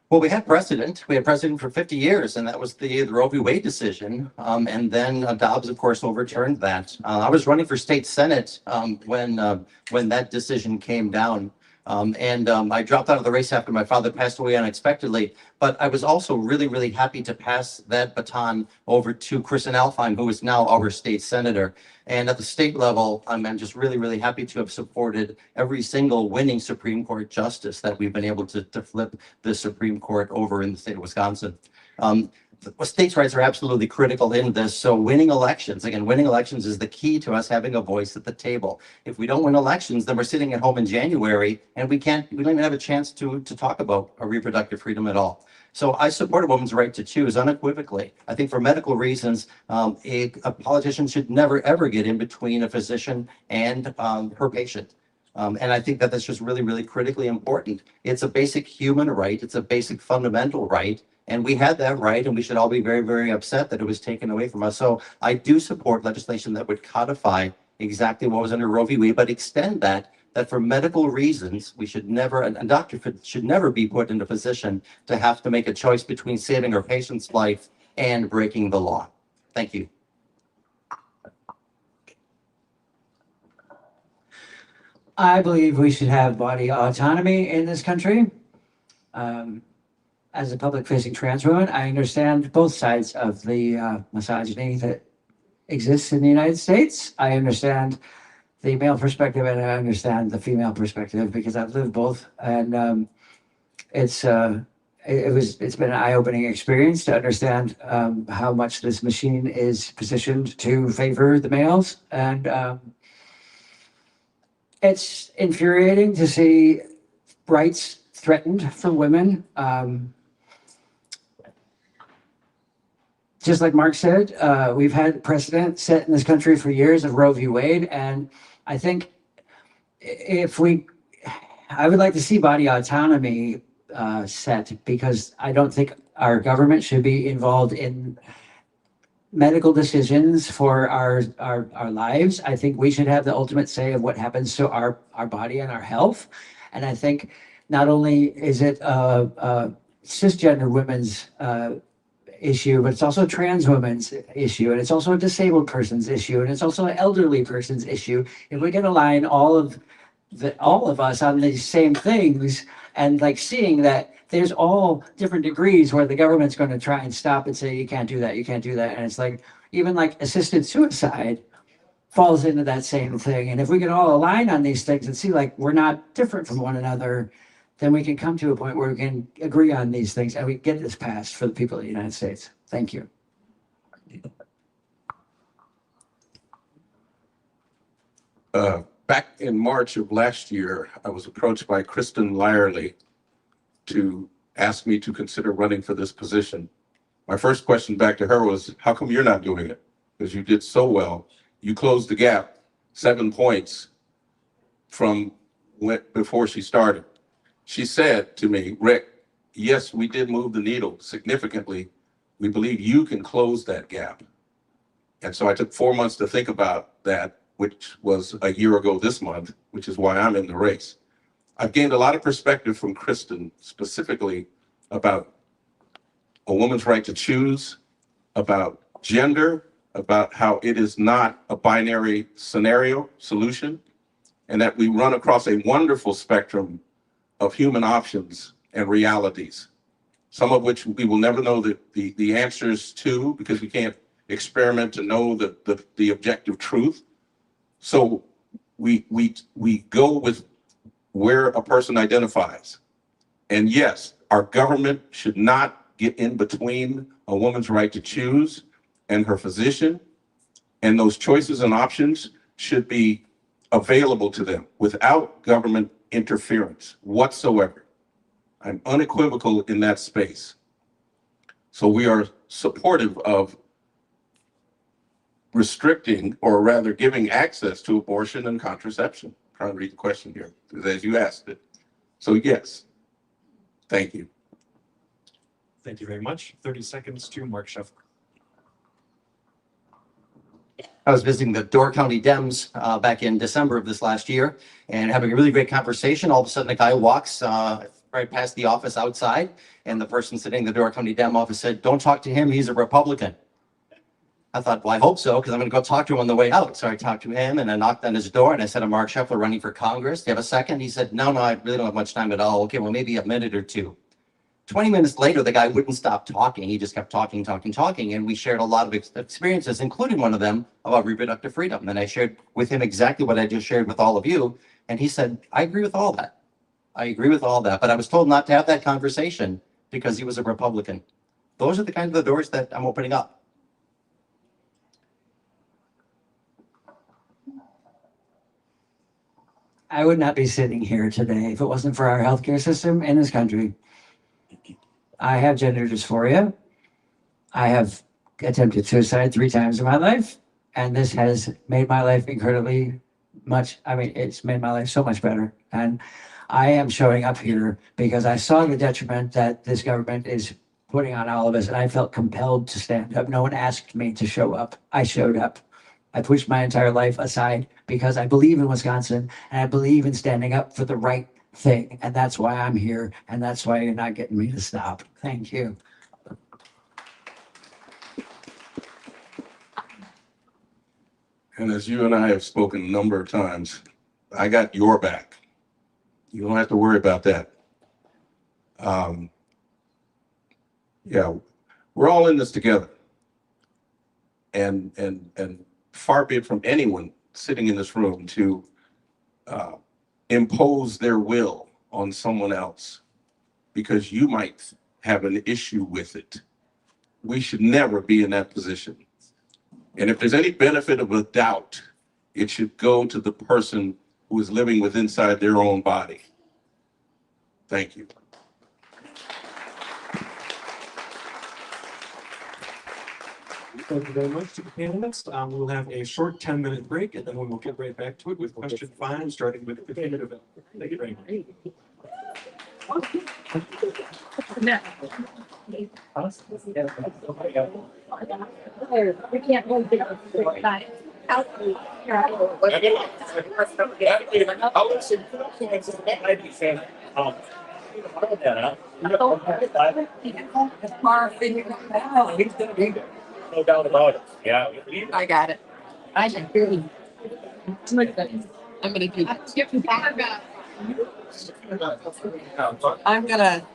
Well, we had precedent. We had precedent for 50 years, and that was the Roe v. Wade decision. And then Dobbs, of course, overturned that. I was running for state senate when that decision came down. I dropped out of the race after my father passed away unexpectedly. But I was also really, really happy to pass that baton over to Kristen Alfheim, who is now our state senator. And at the state level, I'm just really, really happy to have supported every single winning Supreme Court justice that we've been able to flip the Supreme Court over in the state of Wisconsin. States' rights are absolutely critical in this. So winning elections is the key to us having a voice at the table. If we don't win elections, then we're sitting at home in January and we don't even have a chance to talk about a reproductive freedom at all. So I support a woman's right to choose unequivocally. I think for medical reasons, a politician should never, ever get in between a physician and her patient. And I think that that's just really, really critically important. It's a basic human right. It's a basic fundamental right. And we had that right, and we should all be very, very upset that it was taken away from us. So I do support legislation that would codify exactly what was under Roe v. Wade, but extend that for medical reasons, we should never, a doctor should never be put in a position to have to make a choice between saving her patient's life and breaking the law. Thank you. I believe we should have body autonomy in this country. As a public-facing trans woman, I understand both sides of the misogyny that exists in the United States. I understand the male perspective and I understand the female perspective because I've lived both. And it's been an eye-opening experience to understand how much this machine is positioned to favor the males. And it's infuriating to see rights threatened for women. Just like Mark said, we've had precedent set in this country for years of Roe v. Wade. And I think I would like to see body autonomy set, because I don't think our government should be involved in medical decisions for our lives. I think we should have the ultimate say of what happens to our body and our health. And I think not only is it cisgender women's issue, but it's also a trans women's issue, and it's also a disabled person's issue, and it's also an elderly person's issue. If we can align all of us on these same things, and like seeing that there's all different degrees where the government's going to try and stop and say, you can't do that, and it's like, even like assisted suicide, falls into that same thing. And if we can all align on these things and see like we're not different from one another, then we can come to a point where we can agree on these things and we get this passed for the people of the United States. Thank you. Back in March of last year, I was approached by Kristen Lyerly to ask me to consider running for this position. My first question back to her was, how come you're not doing it? Because you did so well. You closed the gap 7 points from before she started. She said to me, Rick, yes, we did move the needle significantly. We believe you can close that gap. And so I took 4 months to think about that, which was a year ago this month, which is why I'm in the race. I've gained a lot of perspective from Kristen, specifically about a woman's right to choose, about gender, about how it is not a binary scenario solution, and that we run across a wonderful spectrum of human options and realities, some of which we will never know the answers to because we can't experiment to know the objective truth. So we go with where a person identifies. And yes, our government should not get in between a woman's right to choose and her physician, and those choices and options should be available to them without government interference whatsoever. I'm unequivocal in that space. So we are supportive of restricting, or rather giving access to abortion and contraception. I'm trying to read the question here, as you asked it. So yes, thank you. Thank you very much. 30 seconds to Mark Scheffler. I was visiting the Door County Dems back in December of this last year and having a really great conversation. All of a sudden, a guy walks right past the office outside, and the person sitting in the Door County Dem office said, "Don't talk to him, he's a Republican." I thought, well, I hope so, because I'm going to go talk to him on the way out. So I talked to him and I knocked on his door and I said, "I'm Mark Scheffler, running for Congress. Do you have a second?" He said, no, I really don't have much time at all. Okay, well, maybe a minute or two. 20 minutes later, the guy wouldn't stop talking. He just kept talking. And we shared a lot of experiences, including one of them about reproductive freedom. And I shared with him exactly what I just shared with all of you. And he said, I agree with all that. I agree with all that. But I was told not to have that conversation because he was a Republican. Those are the kinds of the doors that I'm opening up. I would not be sitting here today if it wasn't for our healthcare system in this country. I have gender dysphoria. I have attempted suicide 3 times in my life, and this has made my life incredibly much. I mean, it's made my life so much better. And I am showing up here because I saw the detriment that this government is putting on all of us, and I felt compelled to stand up. No one asked me to show up. I showed up. I pushed my entire life aside because I believe in Wisconsin and I believe in standing up for the right thing. And that's why I'm here. And that's why you're not getting me to stop. Thank you. And as you and I have spoken a number of times, I got your back. You don't have to worry about that. Yeah, we're all in this together. And far be it from anyone sitting in this room to impose their will on someone else because you might have an issue with it. We should never be in that position. And if there's any benefit of a doubt, it should go to the person who is living with inside their own body. Thank you. Thank you very much to the panelists. We'll have a short 10-minute break, and then we will get right back to it with question 5, starting with definitive. Thank you very much. We can't hold it up. No doubt about it. Yeah. I got it. I can hear you. I'm gonna do that. I'm gonna.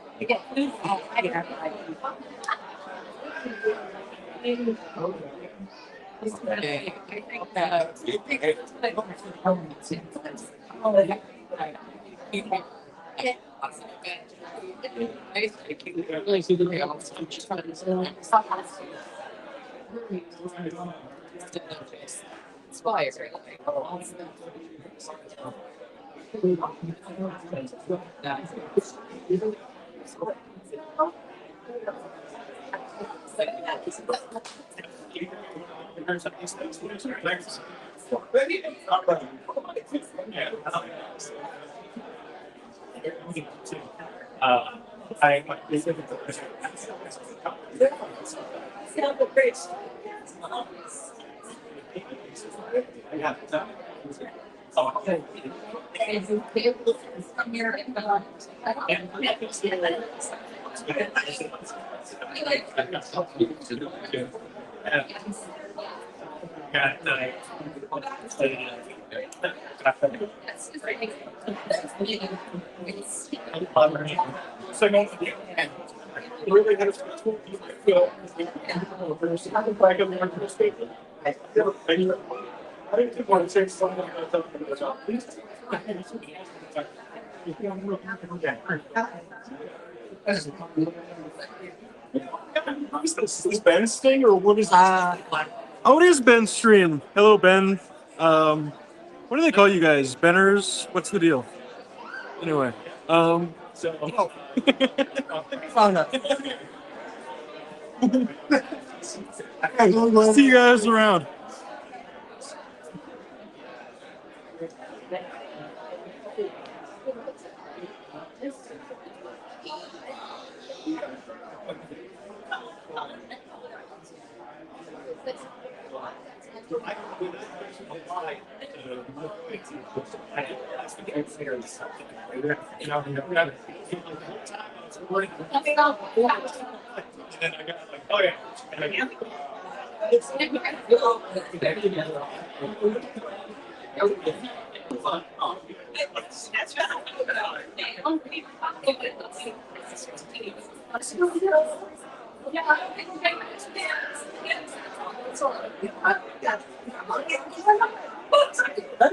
Is Ben's thing or what is? Oh, it is Ben's stream. Hello, Ben. What do they call you guys? Benners? What's the deal? Anyway, so. See you guys around.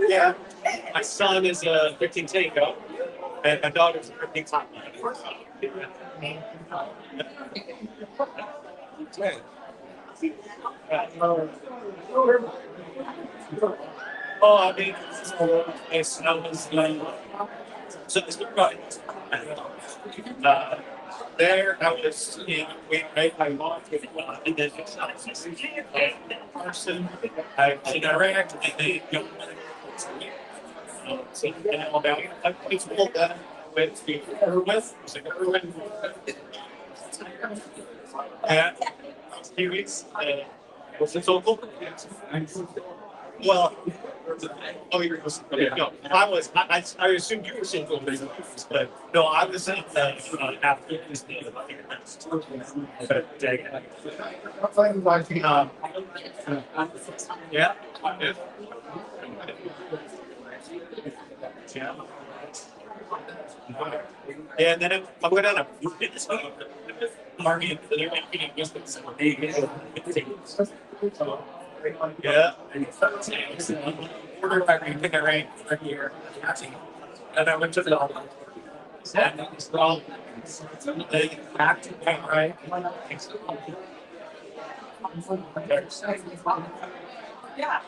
Yeah, my son is a 15 Tango, and my daughter's a 15 Top. Oh, I mean, it's so it's right. There, I was, we made my mom with and then person, I interact, and they go. So, in Alabama, I played school that with the with, so Irwin, and a few weeks, was it local? Well, oh, you're okay, no, I assumed you were single, but no, I was in after this day. But dang it. Yeah. Yeah. And then I went on a market, they're making yeah. Order by pick a rank right here. And I went to the and it was all they acted right. Yeah.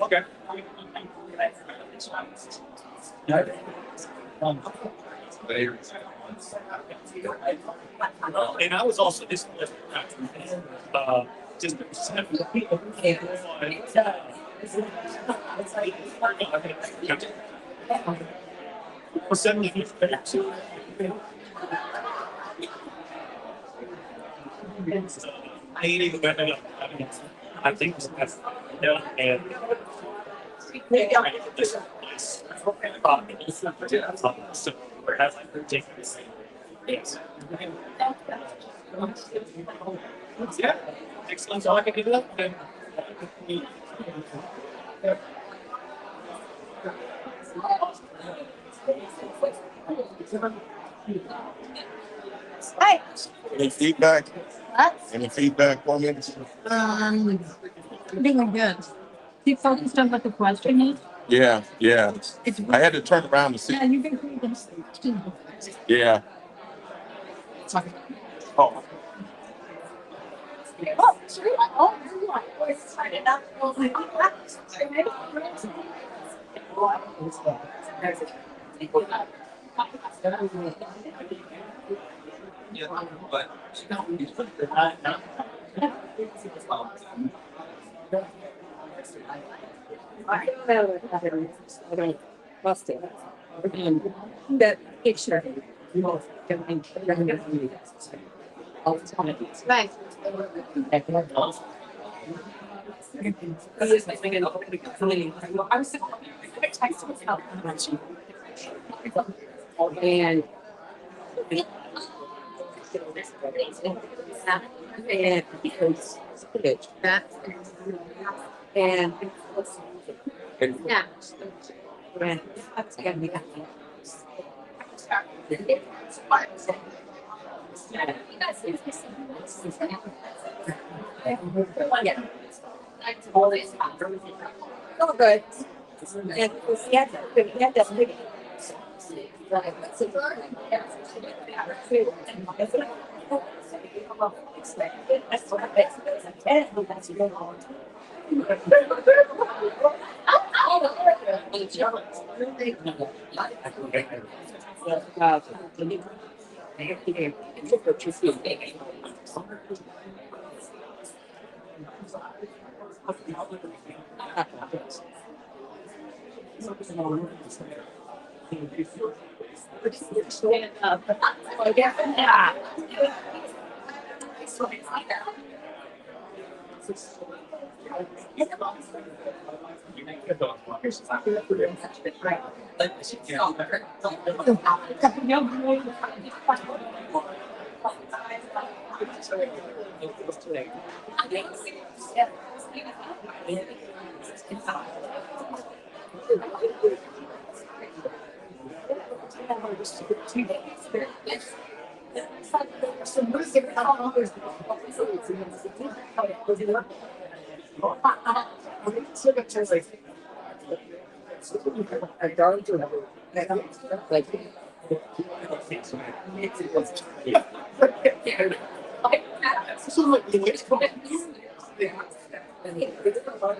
Okay. And I was also this just I think that's and so we're having ridiculous. Yes. Yeah. Excellent. So I can do that. Hi. Any feedback? What? Any feedback for me? Doing good. Keep focused on what the question is. Yeah, yeah. It's I had to turn around to see. yeah, you can read this. Yeah. Oh, Oh, sure. Oh, that picture. Right. And that and yeah. Right. That's gonna be yeah. Oh, good. And we had that big. Yeah. We'll talk about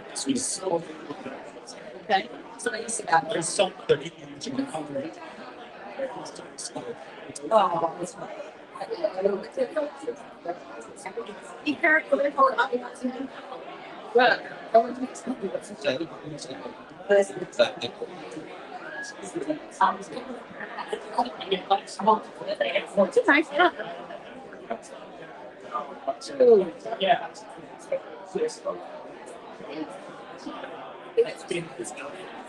life. Okay. So I used to have there's so oh, be careful. Well, it's nice. Yeah.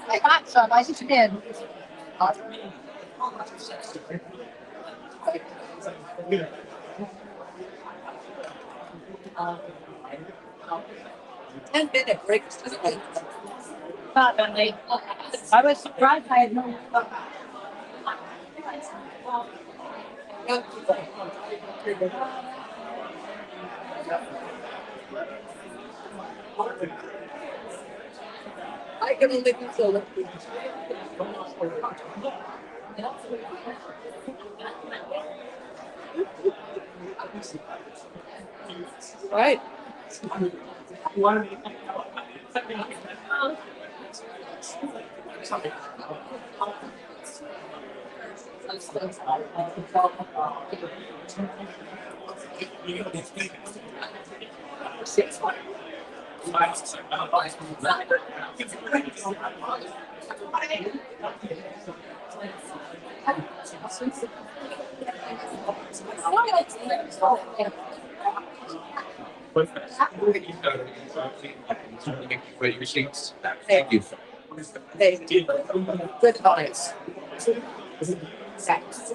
I thought so. I just did. Ten-minute break. Not only. I was surprised I had no. I I can only do so. Right. Wait, your seats. Thank you. Thank you. Good advice. Thanks.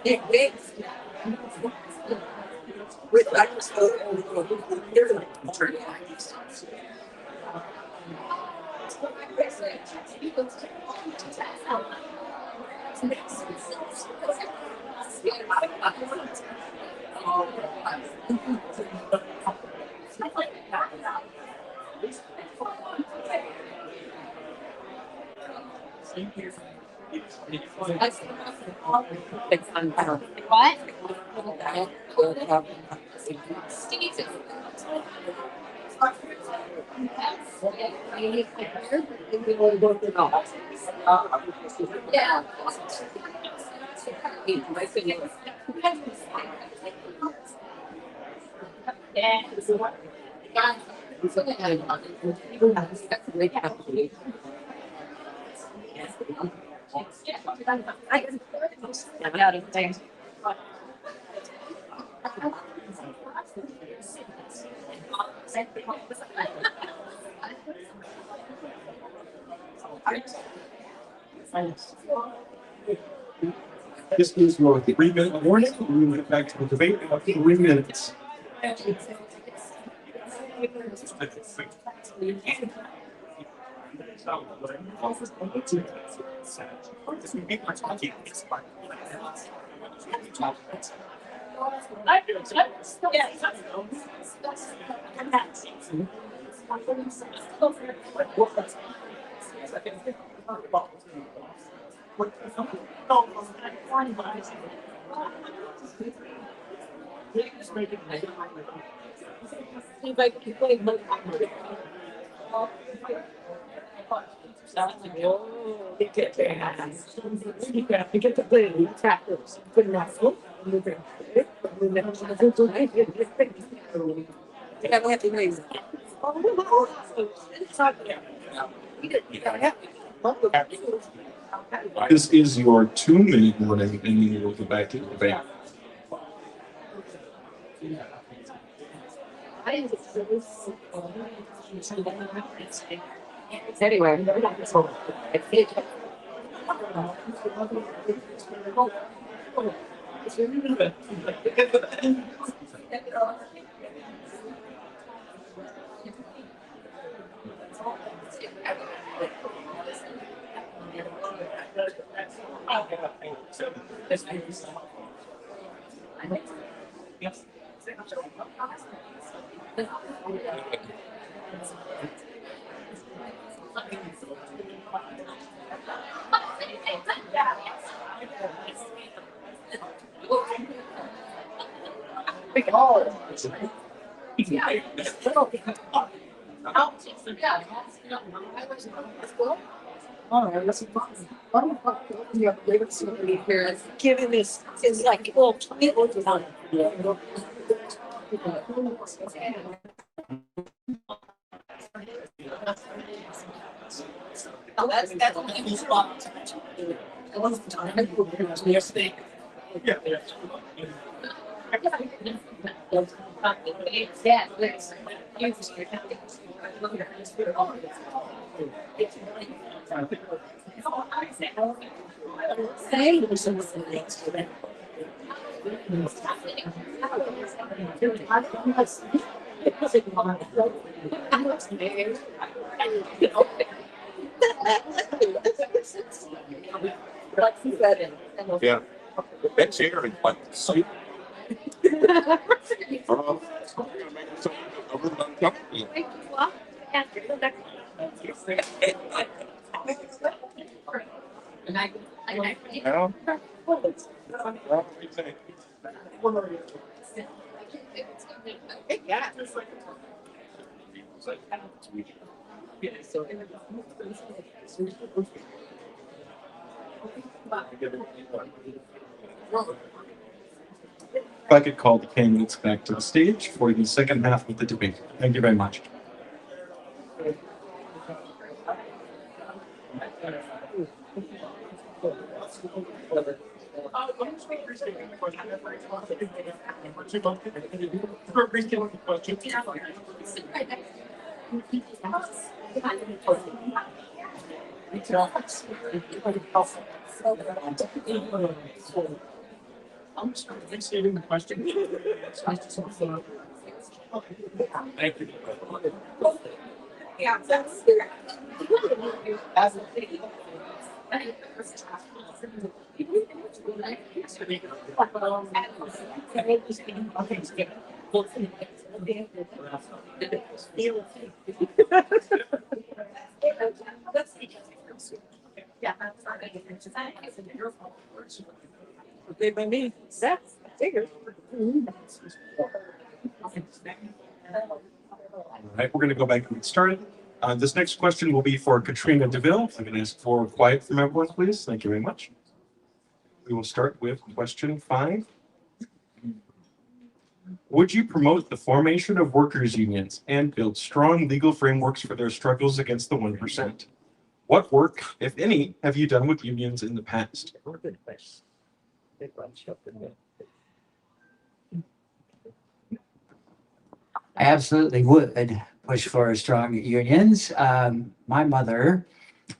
Yeah. This is your 3-minute warning. We will get back to the debate in 3 minutes. This is your 2-minute warning, and you will get back to the debate. Anyway. Given this is like, well, 20 or one. That's only spot. I wasn't talking. Yeah. Yeah. That's here and what? If I could call the candidates back to the stage for the second half of the debate. Thank you very much. I'm sorry, restating the question. Thank you. They by me, that's bigger. All right, we're going to go back and get started. This next question will be for Katrina DeVille. I'm going to ask for quiet from everyone, please. Thank you very much. We will start with question 5. Would you promote the formation of workers' unions and build strong legal frameworks for their struggles against the 1%? What work, if any, have you done with unions in the past? I absolutely would push for strong unions. My mother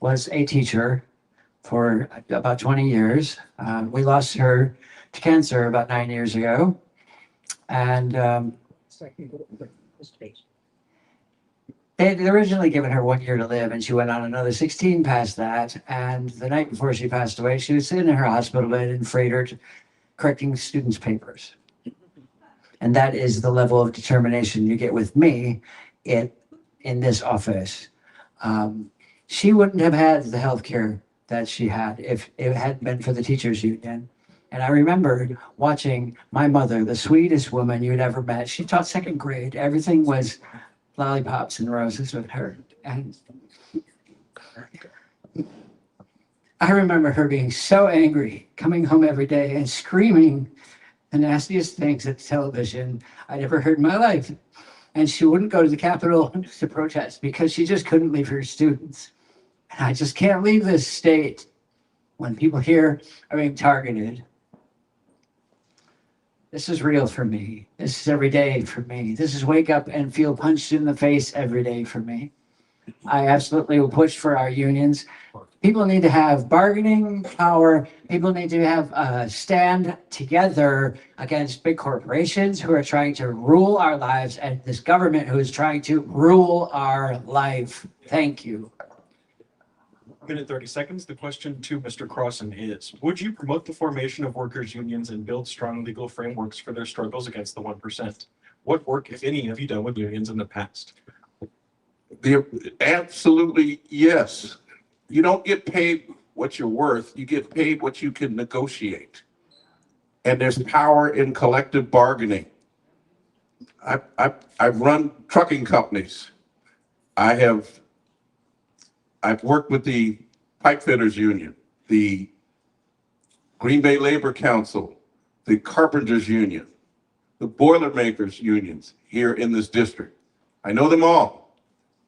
was a teacher for about 20 years. We lost her to cancer about 9 years ago. And they'd originally given her 1 year to live, and she went on another 16 past that. And the night before she passed away, she was sitting in her hospital bed in Freighter correcting students' papers. And that is the level of determination you get with me in this office. She wouldn't have had the health care that she had if it hadn't been for the teachers union. And I remembered watching my mother, the sweetest woman you'd ever met. She taught 2nd grade. Everything was lollipops and roses with her. And I remember her being so angry, coming home every day and screaming the nastiest things at television I'd ever heard in my life. And she wouldn't go to the Capitol to protest because she just couldn't leave her students. And I just can't leave this state when people here are being targeted. This is real for me. This is every day for me. This is wake up and feel punched in the face every day for me. I absolutely will push for our unions. People need to have bargaining power. People need to have stand together against big corporations who are trying to rule our lives and this government who is trying to rule our life. Thank you. Minute 30 seconds. The question to Mr. Crossan is, would you promote the formation of workers' unions and build strong legal frameworks for their struggles against the 1%? What work, if any, have you done with unions in the past? Absolutely, yes. You don't get paid what you're worth. You get paid what you can negotiate. And there's power in collective bargaining. I've run trucking companies. I've worked with the pipe fitters union, the Green Bay Labor Council, the carpenters union, the boilermakers unions here in this district. I know them all.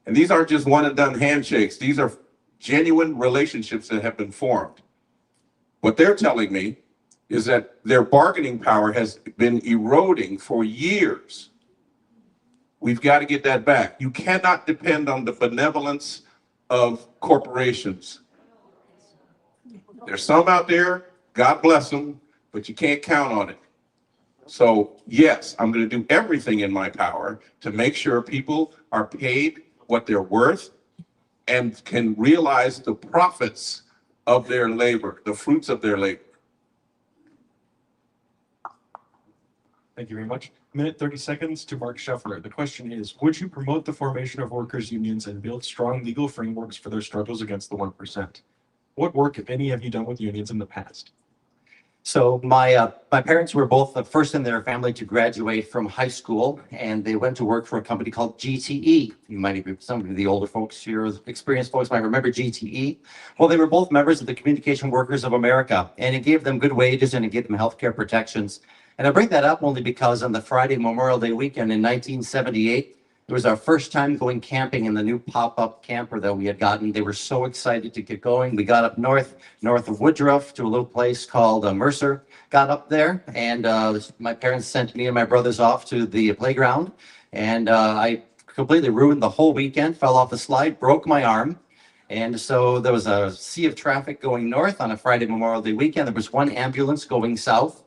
And these aren't just one and done handshakes. These are genuine relationships that have been formed. What they're telling me is that their bargaining power has been eroding for years. We've got to get that back. You cannot depend on the benevolence of corporations. There's some out there, God bless them, but you can't count on it. So yes, I'm going to do everything in my power to make sure people are paid what they're worth and can realize the profits of their labor, the fruits of their labor. Thank you very much. Minute 30 seconds to Mark Scheffler. The question is, would you promote the formation of workers' unions and build strong legal frameworks for their struggles against the 1%? What work, if any, have you done with unions in the past? So my parents were both the first in their family to graduate from high school, and they went to work for a company called GTE. You might be, some of the older folks here, experienced folks might remember GTE. Well, they were both members of the Communication Workers of America, and it gave them good wages and it gave them healthcare protections. And I bring that up only because on the Friday Memorial Day weekend in 1978, it was our first time going camping in the new pop-up camper that we had gotten. They were so excited to get going. We got up north of Woodruff to a little place called Mercer. Got up there, and my parents sent me and my brothers off to the playground. And I completely ruined the whole weekend, fell off the slide, broke my arm. And so there was a sea of traffic going north on a Friday Memorial Day weekend. There was one ambulance going south.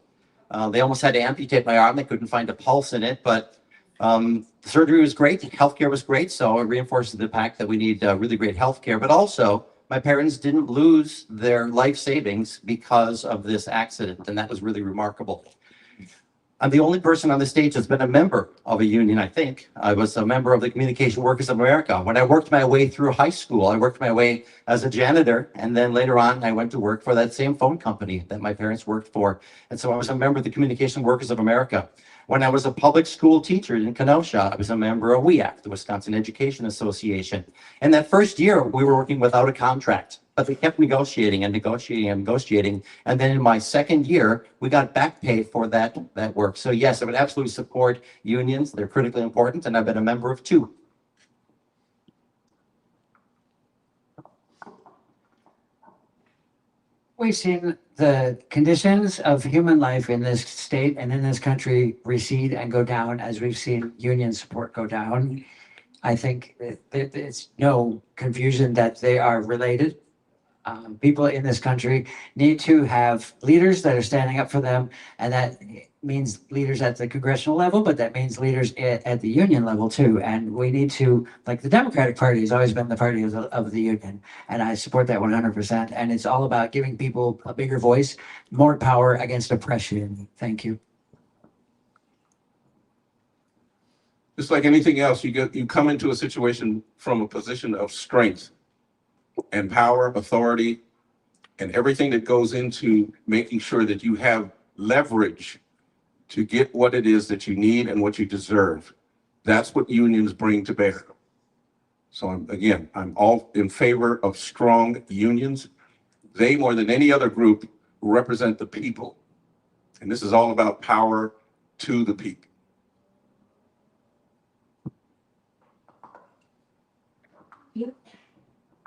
They almost had to amputate my arm. They couldn't find a pulse in it, but the surgery was great. Healthcare was great. So it reinforces the fact that we need really great healthcare. But also, my parents didn't lose their life savings because of this accident. And that was really remarkable. I'm the only person on the stage that's been a member of a union, I think. I was a member of the Communication Workers of America. When I worked my way through high school, I worked my way as a janitor. And then later on, I went to work for that same phone company that my parents worked for. And so I was a member of the Communication Workers of America. When I was a public school teacher in Kenosha, I was a member of WEAC, the Wisconsin Education Association. And that first year, we were working without a contract, but they kept negotiating and negotiating and negotiating. And then in my second year, we got back pay for that work. So yes, I would absolutely support unions. They're critically important, and I've been a member of two. We've seen the conditions of human life in this state and in this country recede and go down as we've seen union support go down. I think it's no confusion that they are related. People in this country need to have leaders that are standing up for them, and that means leaders at the congressional level, but that means leaders at the union level too. And we need to, like, the Democratic Party has always been the party of the union, and I support that 100%. And it's all about giving people a bigger voice, more power against oppression. Thank you. Just like anything else, you come into a situation from a position of strength and power, authority, and everything that goes into making sure that you have leverage to get what it is that you need and what you deserve. That's what unions bring to bear. So I'm all in favor of strong unions. They, more than any other group, represent the people. And this is all about power to the people.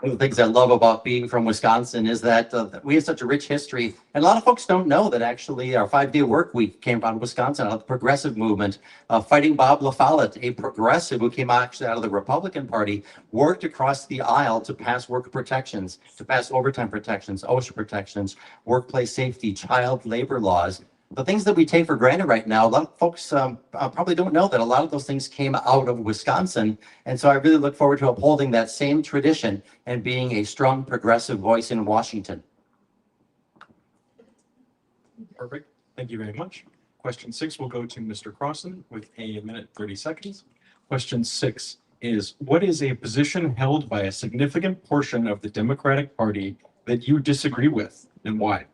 One of the things I love about being from Wisconsin is that we have such a rich history. And a lot of folks don't know that actually our 5-day work week came out of Wisconsin, out of the progressive movement. Fighting Bob LaFollette, a progressive who came actually out of the Republican Party, worked across the aisle to pass worker protections, to pass overtime protections, OSHA protections, workplace safety, child labor laws. The things that we take for granted right now, a lot of folks probably don't know that a lot of those things came out of Wisconsin. And so I really look forward to upholding that same tradition and being a strong progressive voice in Washington. Perfect. Thank you very much. Question 6 will go to Mr. Crossan with a minute 30 seconds. Question 6 is, what is a position held by a significant portion of the Democratic Party that you disagree with, and why?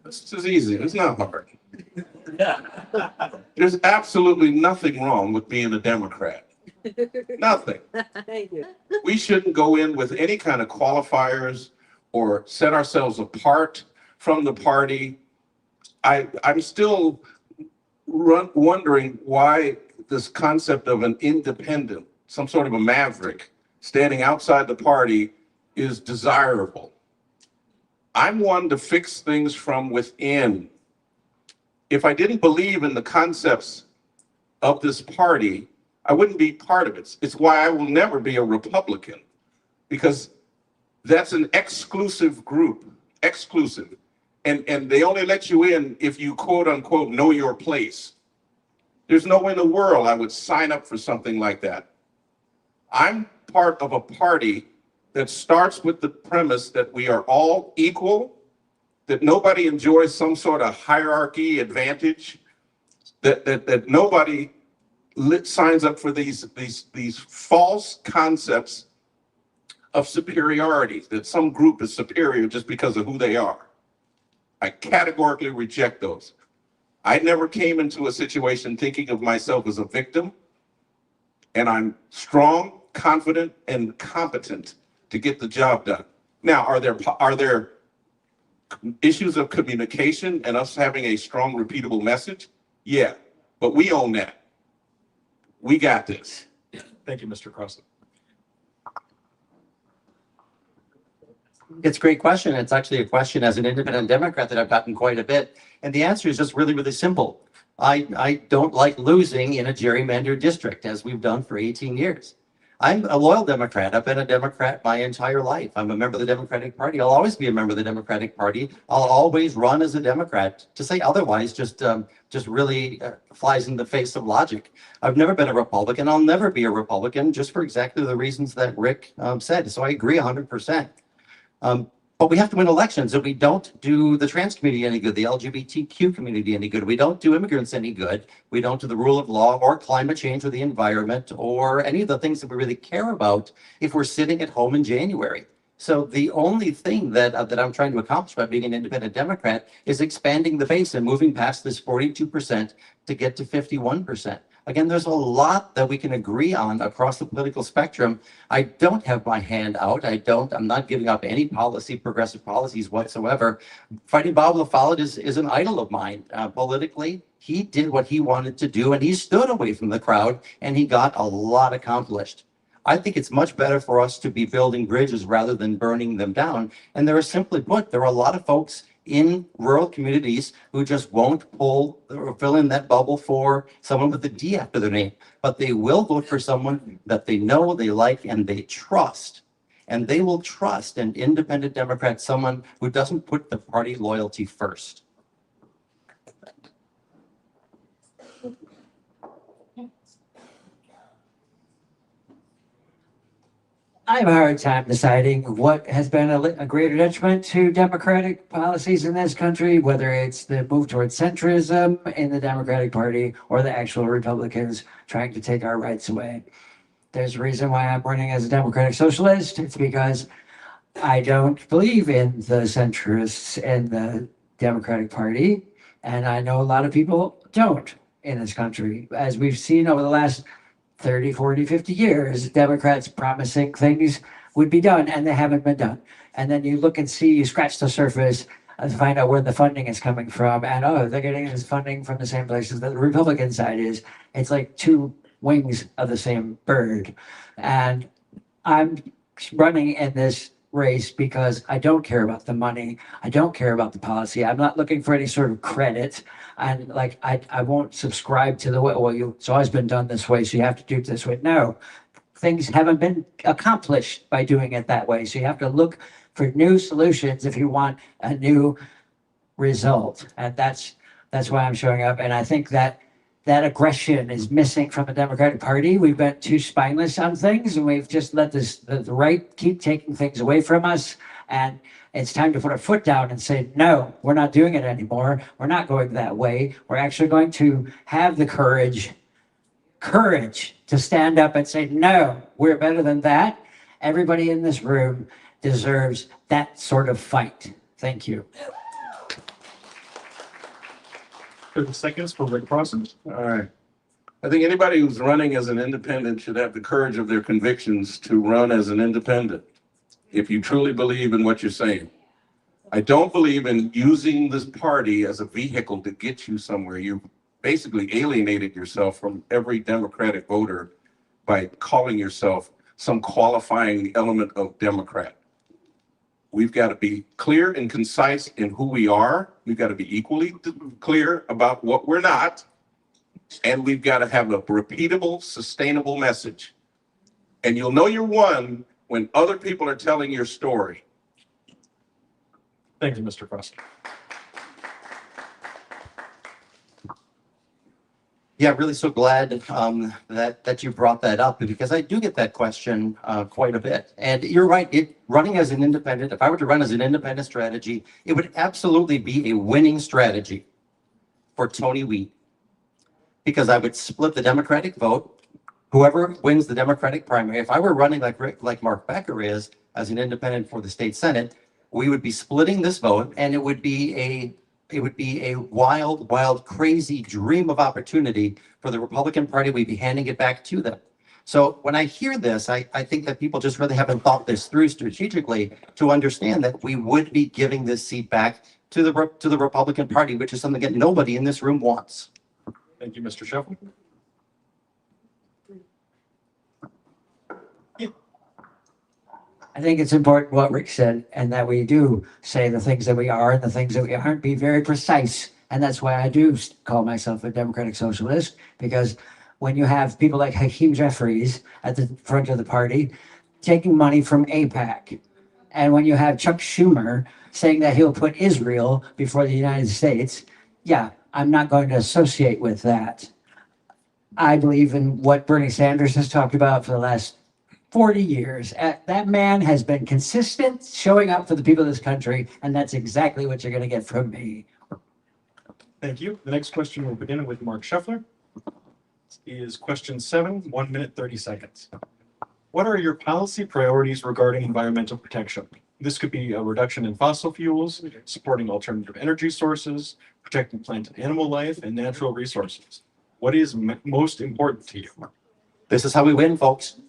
This is easy. It's not hard. There's absolutely nothing wrong with being a Democrat. Nothing. We shouldn't go in with any kind of qualifiers or set ourselves apart from the party. I'm still wondering why this concept of an independent, some sort of a maverick, standing outside the party is desirable. I'm one to fix things from within. If I didn't believe in the concepts of this party, I wouldn't be part of it. It's why I will never be a Republican, because that's an exclusive group, exclusive. And they only let you in if you quote unquote know your place. There's no way in the world I would sign up for something like that. I'm part of a party that starts with the premise that we are all equal, that nobody enjoys some sort of hierarchy advantage, that nobody signs up for these false concepts of superiority, that some group is superior just because of who they are. I categorically reject those. I never came into a situation thinking of myself as a victim, and I'm strong, confident, and competent to get the job done. Now, are there issues of communication and us having a strong, repeatable message? Yeah, but we own that. We got this. Thank you, Mr. Crossen. It's a great question. It's actually a question as an independent Democrat that I've gotten quite a bit. And the answer is just really, really simple. I don't like losing in a gerrymandered district, as we've done for 18 years. I'm a loyal Democrat. I've been a Democrat my entire life. I'm a member of the Democratic Party. I'll always be a member of the Democratic Party. I'll always run as a Democrat. To say otherwise just really flies in the face of logic. I've never been a Republican. I'll never be a Republican, just for exactly the reasons that Rick said. So I agree 100%. But we have to win elections, and we don't do the trans community any good, the LGBTQ community any good. We don't do immigrants any good. We don't do the rule of law or climate change or the environment or any of the things that we really care about if we're sitting at home in January. So the only thing that I'm trying to accomplish by being an independent Democrat is expanding the base and moving past this 42% to get to 51%. Again, there's a lot that we can agree on across the political spectrum. I don't have my hand out. I'm not giving up any progressive policies whatsoever. Fighting Bob LaFollette is an idol of mine. Politically, he did what he wanted to do, and he stood away from the crowd, and he got a lot accomplished. I think it's much better for us to be building bridges rather than burning them down. And there are, simply put, there are a lot of folks in rural communities who just won't fill in that bubble for someone with a D after their name, but they will vote for someone that they know, they like, and they trust. And they will trust an independent Democrat, someone who doesn't put the party loyalty first. I have a hard time deciding what has been a greater detriment to democratic policies in this country, whether it's the move towards centrism in the Democratic Party or the actual Republicans trying to take our rights away. There's a reason why I'm running as a Democratic Socialist. It's because I don't believe in the centrists in the Democratic Party, and I know a lot of people don't in this country. As we've seen over the last 30, 40, 50 years, Democrats promising things would be done, and they haven't been done. And then you look and see, you scratch the surface and find out where the funding is coming from, and oh, they're getting this funding from the same places that the Republican side is. It's like two wings of the same bird. And I'm running in this race because I don't care about the money. I don't care about the policy. I'm not looking for any sort of credit. And like, I won't subscribe to the way, well, it's always been done this way, so you have to do it this way. No, things haven't been accomplished by doing it that way. So you have to look for new solutions if you want a new result. And that's why I'm showing up. And I think that aggression is missing from the Democratic Party. We've been too spineless on things, and we've just let the right keep taking things away from us. And it's time to put our foot down and say, no, we're not doing it anymore. We're not going that way. We're actually going to have the courage to stand up and say, no, we're better than that. Everybody in this room deserves that sort of fight. Thank you. 30 seconds for Rick Crossen. All right. I think anybody who's running as an independent should have the courage of their convictions to run as an independent, if you truly believe in what you're saying. I don't believe in using this party as a vehicle to get you somewhere. You basically alienated yourself from every Democratic voter by calling yourself some qualifying element of Democrat. We've got to be clear and concise in who we are. We've got to be equally clear about what we're not. And we've got to have a repeatable, sustainable message. And you'll know you're one when other people are telling your story. Thank you, Mr. Crossen. Yeah, I'm really so glad that you brought that up because I do get that question quite a bit. And you're right, running as an independent, if I were to run as an independent strategy, it would absolutely be a winning strategy for Tony Weed. Because I would split the Democratic vote. Whoever wins the Democratic primary, if I were running like Mark Becker is as an independent for the state Senate, we would be splitting this vote and it would be a wild, crazy dream of opportunity for the Republican Party. We'd be handing it back to them. So when I hear this, I think that people just really haven't thought this through strategically to understand that we would be giving this seat back to the Republican Party, which is something that nobody in this room wants. Thank you, Mr. Scheffler. I think it's important what Rick said, and that we do say the things that we are and the things that we aren't, be very precise. And that's why I do call myself a democratic socialist, because when you have people like Hakeem Jeffries at the front of the party taking money from AIPAC, and when you have Chuck Schumer saying that he'll put Israel before the United States, yeah, I'm not going to associate with that. I believe in what Bernie Sanders has talked about for the last 40 years. That man has been consistent, showing up for the people of this country, and that's exactly what you're going to get from me. Thank you. The next question will begin with Mark Scheffler. Is question 7, 1 minute, 30 seconds. What are your policy priorities regarding environmental protection? This could be a reduction in fossil fuels, supporting alternative energy sources, protecting plant and animal life, and natural resources. What is most important to you? This is how we win, folks.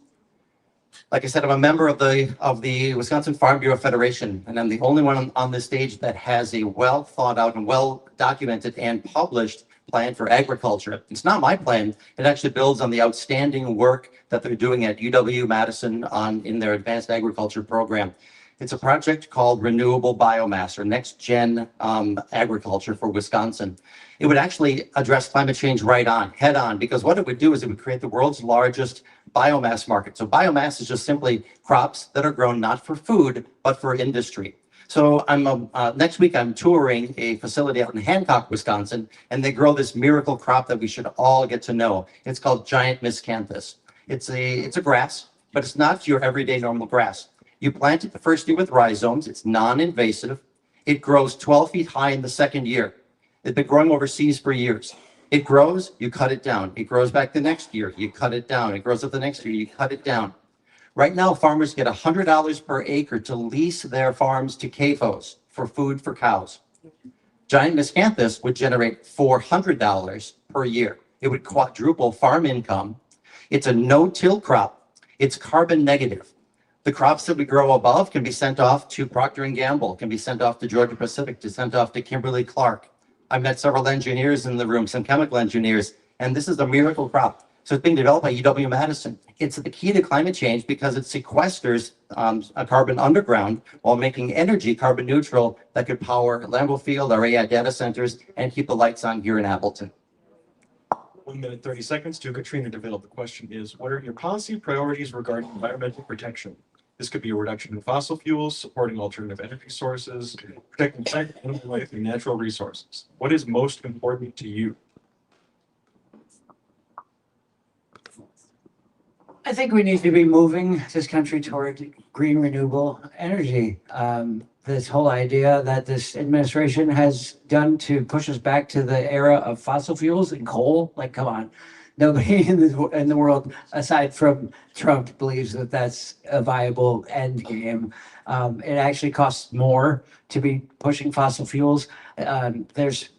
Like I said, I'm a member of the Wisconsin Farm Bureau Federation, and I'm the only one on this stage that has a well thought out and well documented and published plan for agriculture. It's not my plan. It actually builds on the outstanding work that they're doing at UW-Madison in their advanced agriculture program. It's a project called Renewable Biomass, or Next Gen Agriculture for Wisconsin. It would actually address climate change head on, because what it would do is it would create the world's largest biomass market. So biomass is just simply crops that are grown not for food, but for industry. So next week I'm touring a facility out in Hancock, Wisconsin, and they grow this miracle crop that we should all get to know. It's called giant miscanthus. It's a grass, but it's not your everyday normal grass. You plant it the first year with rhizomes. It's non-invasive. It grows 12 feet high in the second year. It's been growing overseas for years. It grows, you cut it down. It grows back the next year, you cut it down. It grows up the next year, you cut it down. Right now, farmers get $100 per acre to lease their farms to CAFOs for food for cows. Giant miscanthus would generate $400 per year. It would quadruple farm income. It's a no-till crop. It's carbon negative. The crops that we grow above can be sent off to Procter & Gamble, can be sent off to Georgia Pacific, sent off to Kimberly-Clark. I met several engineers in the room, some chemical engineers, and this is a miracle crop. So it's being developed by UW-Madison. It's the key to climate change because it sequesters a carbon underground while making energy carbon neutral that could power Lambeau Field, our AI data centers, and keep the lights on here in Appleton. 1 minute, 30 seconds to Katrina DeVille. The question is, what are your policy priorities regarding environmental protection? This could be a reduction in fossil fuels, supporting alternative energy sources, protecting plant and animal life and natural resources. What is most important to you? I think we need to be moving this country toward green renewable energy. This whole idea that this administration has done to push us back to the era of fossil fuels and coal, like, come on. Nobody in the world, aside from Trump, believes that that's a viable end game. It actually costs more to be pushing fossil fuels. There's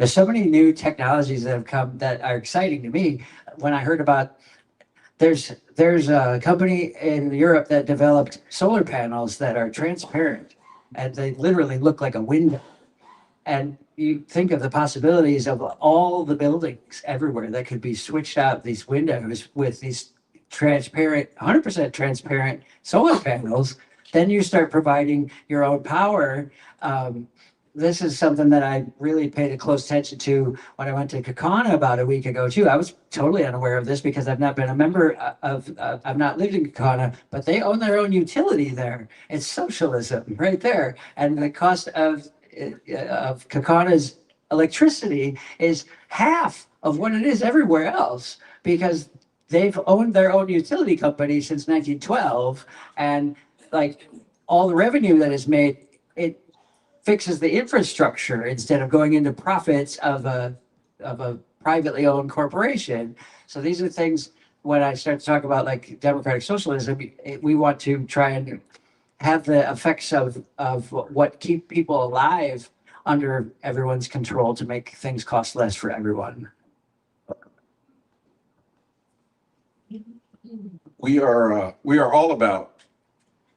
so many new technologies that have come that are exciting to me. When I heard about there's a company in Europe that developed solar panels that are transparent, and they literally look like a window. And you think of the possibilities of all the buildings everywhere that could be switched out, these windows with these transparent, 100% transparent solar panels. Then you start providing your own power. This is something that I really paid a close attention to when I went to Kaukauna about a week ago too. I was totally unaware of this because I've not been a member I've not lived in Kaukauna, but they own their own utility there. It's socialism right there. And the cost of Kaukana's electricity is half of what it is everywhere else because they've owned their own utility company since 1912, and like all the revenue that is made, it fixes the infrastructure instead of going into profits of a privately owned corporation. So these are things when I start to talk about like democratic socialism, we want to try and have the effects of what keep people alive under everyone's control to make things cost less for everyone. We are all about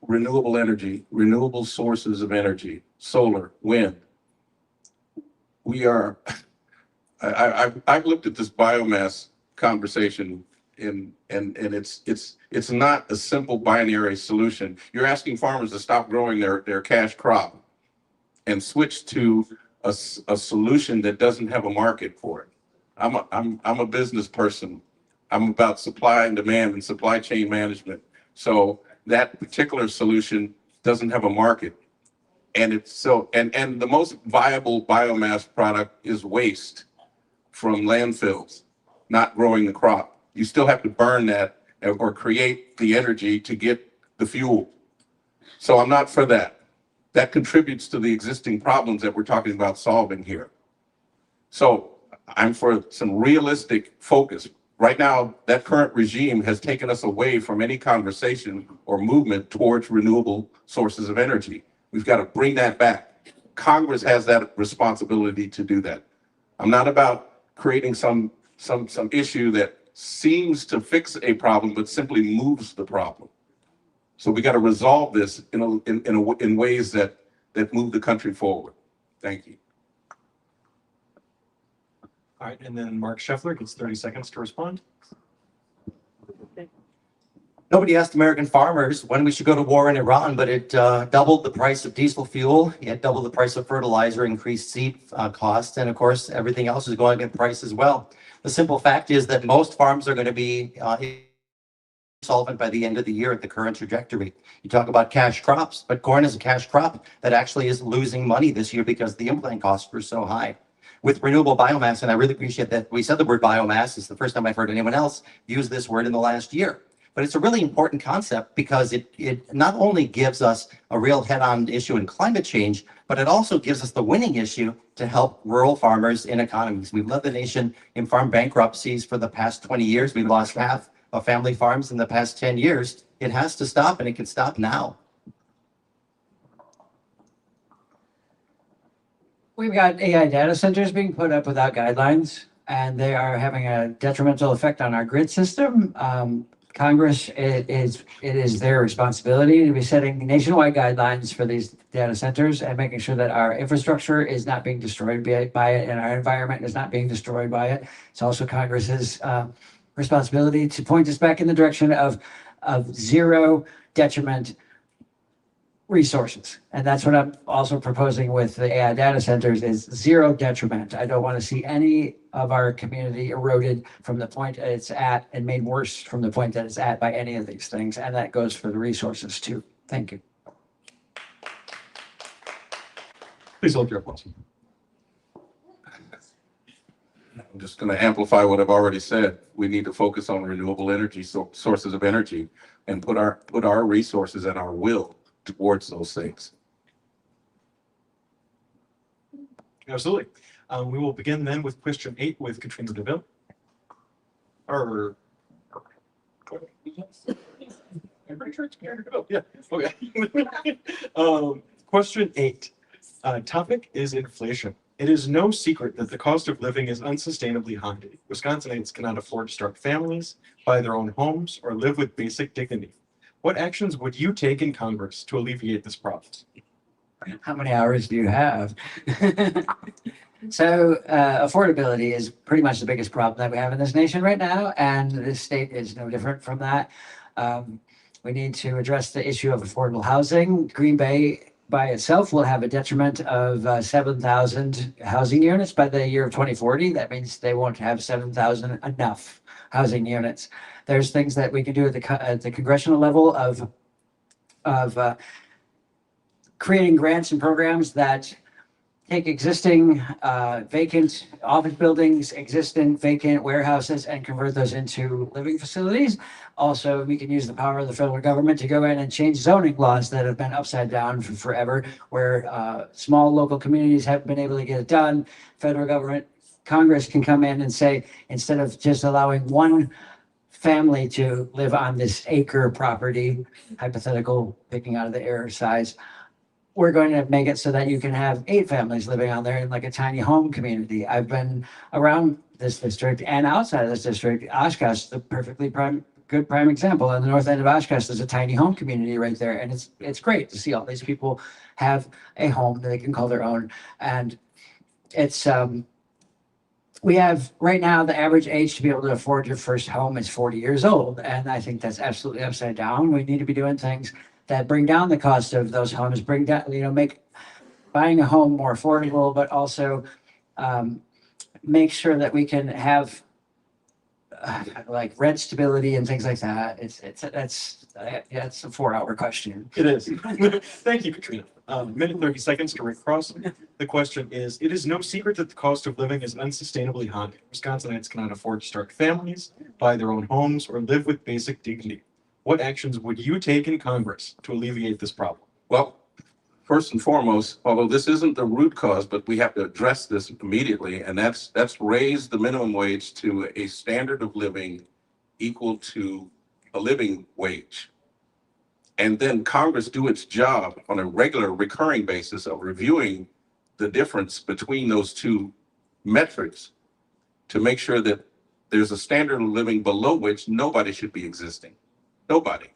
renewable energy, renewable sources of energy, solar, wind. We are, I've looked at this biomass conversation and it's not a simple binary solution. You're asking farmers to stop growing their cash crop and switch to a solution that doesn't have a market for it. I'm a business person. I'm about supply and demand and supply chain management. So that particular solution doesn't have a market. And it's so, and the most viable biomass product is waste from landfills, not growing the crop. You still have to burn that or create the energy to get the fuel. So I'm not for that. That contributes to the existing problems that we're talking about solving here. So I'm for some realistic focus. Right now, that current regime has taken us away from any conversation or movement towards renewable sources of energy. We've got to bring that back. Congress has that responsibility to do that. I'm not about creating some issue that seems to fix a problem, but simply moves the problem. So we got to resolve this in ways that move the country forward. Thank you. All right, and then Mark Scheffler gets 30 seconds to respond. Nobody asked American farmers when we should go to war in Iran, but it doubled the price of diesel fuel. It doubled the price of fertilizer, increased seed costs, and of course, everything else is going in price as well. The simple fact is that most farms are going to be solvent by the end of the year at the current trajectory. You talk about cash crops, but corn is a cash crop that actually is losing money this year because the implant costs were so high. With renewable biomass, and I really appreciate that we said the word biomass. It's the first time I've heard anyone else use this word in the last year. But it's a really important concept because it not only gives us a real head-on issue in climate change, but it also gives us the winning issue to help rural farmers in economies. We've led the nation in farm bankruptcies for the past 20 years. We've lost half of family farms in the past 10 years. It has to stop, and it can stop now. We've got AI data centers being put up without guidelines, and they are having a detrimental effect on our grid system. Congress, it is their responsibility to be setting nationwide guidelines for these data centers and making sure that our infrastructure is not being destroyed by it and our environment is not being destroyed by it. It's also Congress's responsibility to point us back in the direction of zero detriment resources. And that's what I'm also proposing with the AI data centers is zero detriment. I don't want to see any of our community eroded from the point that it's at and made worse from the point that it's at by any of these things. And that goes for the resources too. Thank you. Please hold your applause. I'm just going to amplify what I've already said. We need to focus on renewable energy sources of energy and put our resources and our will towards those things. Absolutely. We will begin then with question 8 with Katrina DeVille. Or I'm pretty sure it's Katrina DeVille. Yeah. Okay. Question 8. Topic is inflation. It is no secret that the cost of living is unsustainably high. Wisconsinites cannot afford to start families, buy their own homes, or live with basic dignity. What actions would you take in Congress to alleviate this problem? How many hours do you have? So affordability is pretty much the biggest problem that we have in this nation right now, and this state is no different from that. We need to address the issue of affordable housing. Green Bay by itself will have a detriment of 7,000 housing units by the year of 2040. That means they won't have 7,000 enough housing units. There's things that we can do at the congressional level of creating grants and programs that take existing vacant office buildings, existing vacant warehouses, and convert those into living facilities. Also, we can use the power of the federal government to go in and change zoning laws that have been upside down for forever, where small local communities haven't been able to get it done. Federal government, Congress can come in and say, instead of just allowing one family to live on this acre property, hypothetical, picking out of the air size, we're going to make it so that you can have 8 families living on there in like a tiny home community. I've been around this district and outside of this district. Oshkosh, the perfectly good prime example. On the north end of Oshkosh, there's a tiny home community right there. And it's great to see all these people have a home that they can call their own. And it's, we have right now, the average age to be able to afford your first home is 40 years old. And I think that's absolutely upside down. We need to be doing things that bring down the cost of those homes, bring down, make buying a home more affordable, but also make sure that we can have like rent stability and things like that. It's a 4-hour question. It is. Thank you, Katrina. Minute 30 seconds to Rick Cross. The question is, it is no secret that the cost of living is unsustainably high. Wisconsinites cannot afford to start families, buy their own homes, or live with basic dignity. What actions would you take in Congress to alleviate this problem? Well, first and foremost, although this isn't the root cause, but we have to address this immediately, and that's raise the minimum wage to a standard of living equal to a living wage. And then Congress do its job on a regular recurring basis of reviewing the difference between those two metrics to make sure that there's a standard of living below which nobody should be existing. Nobody.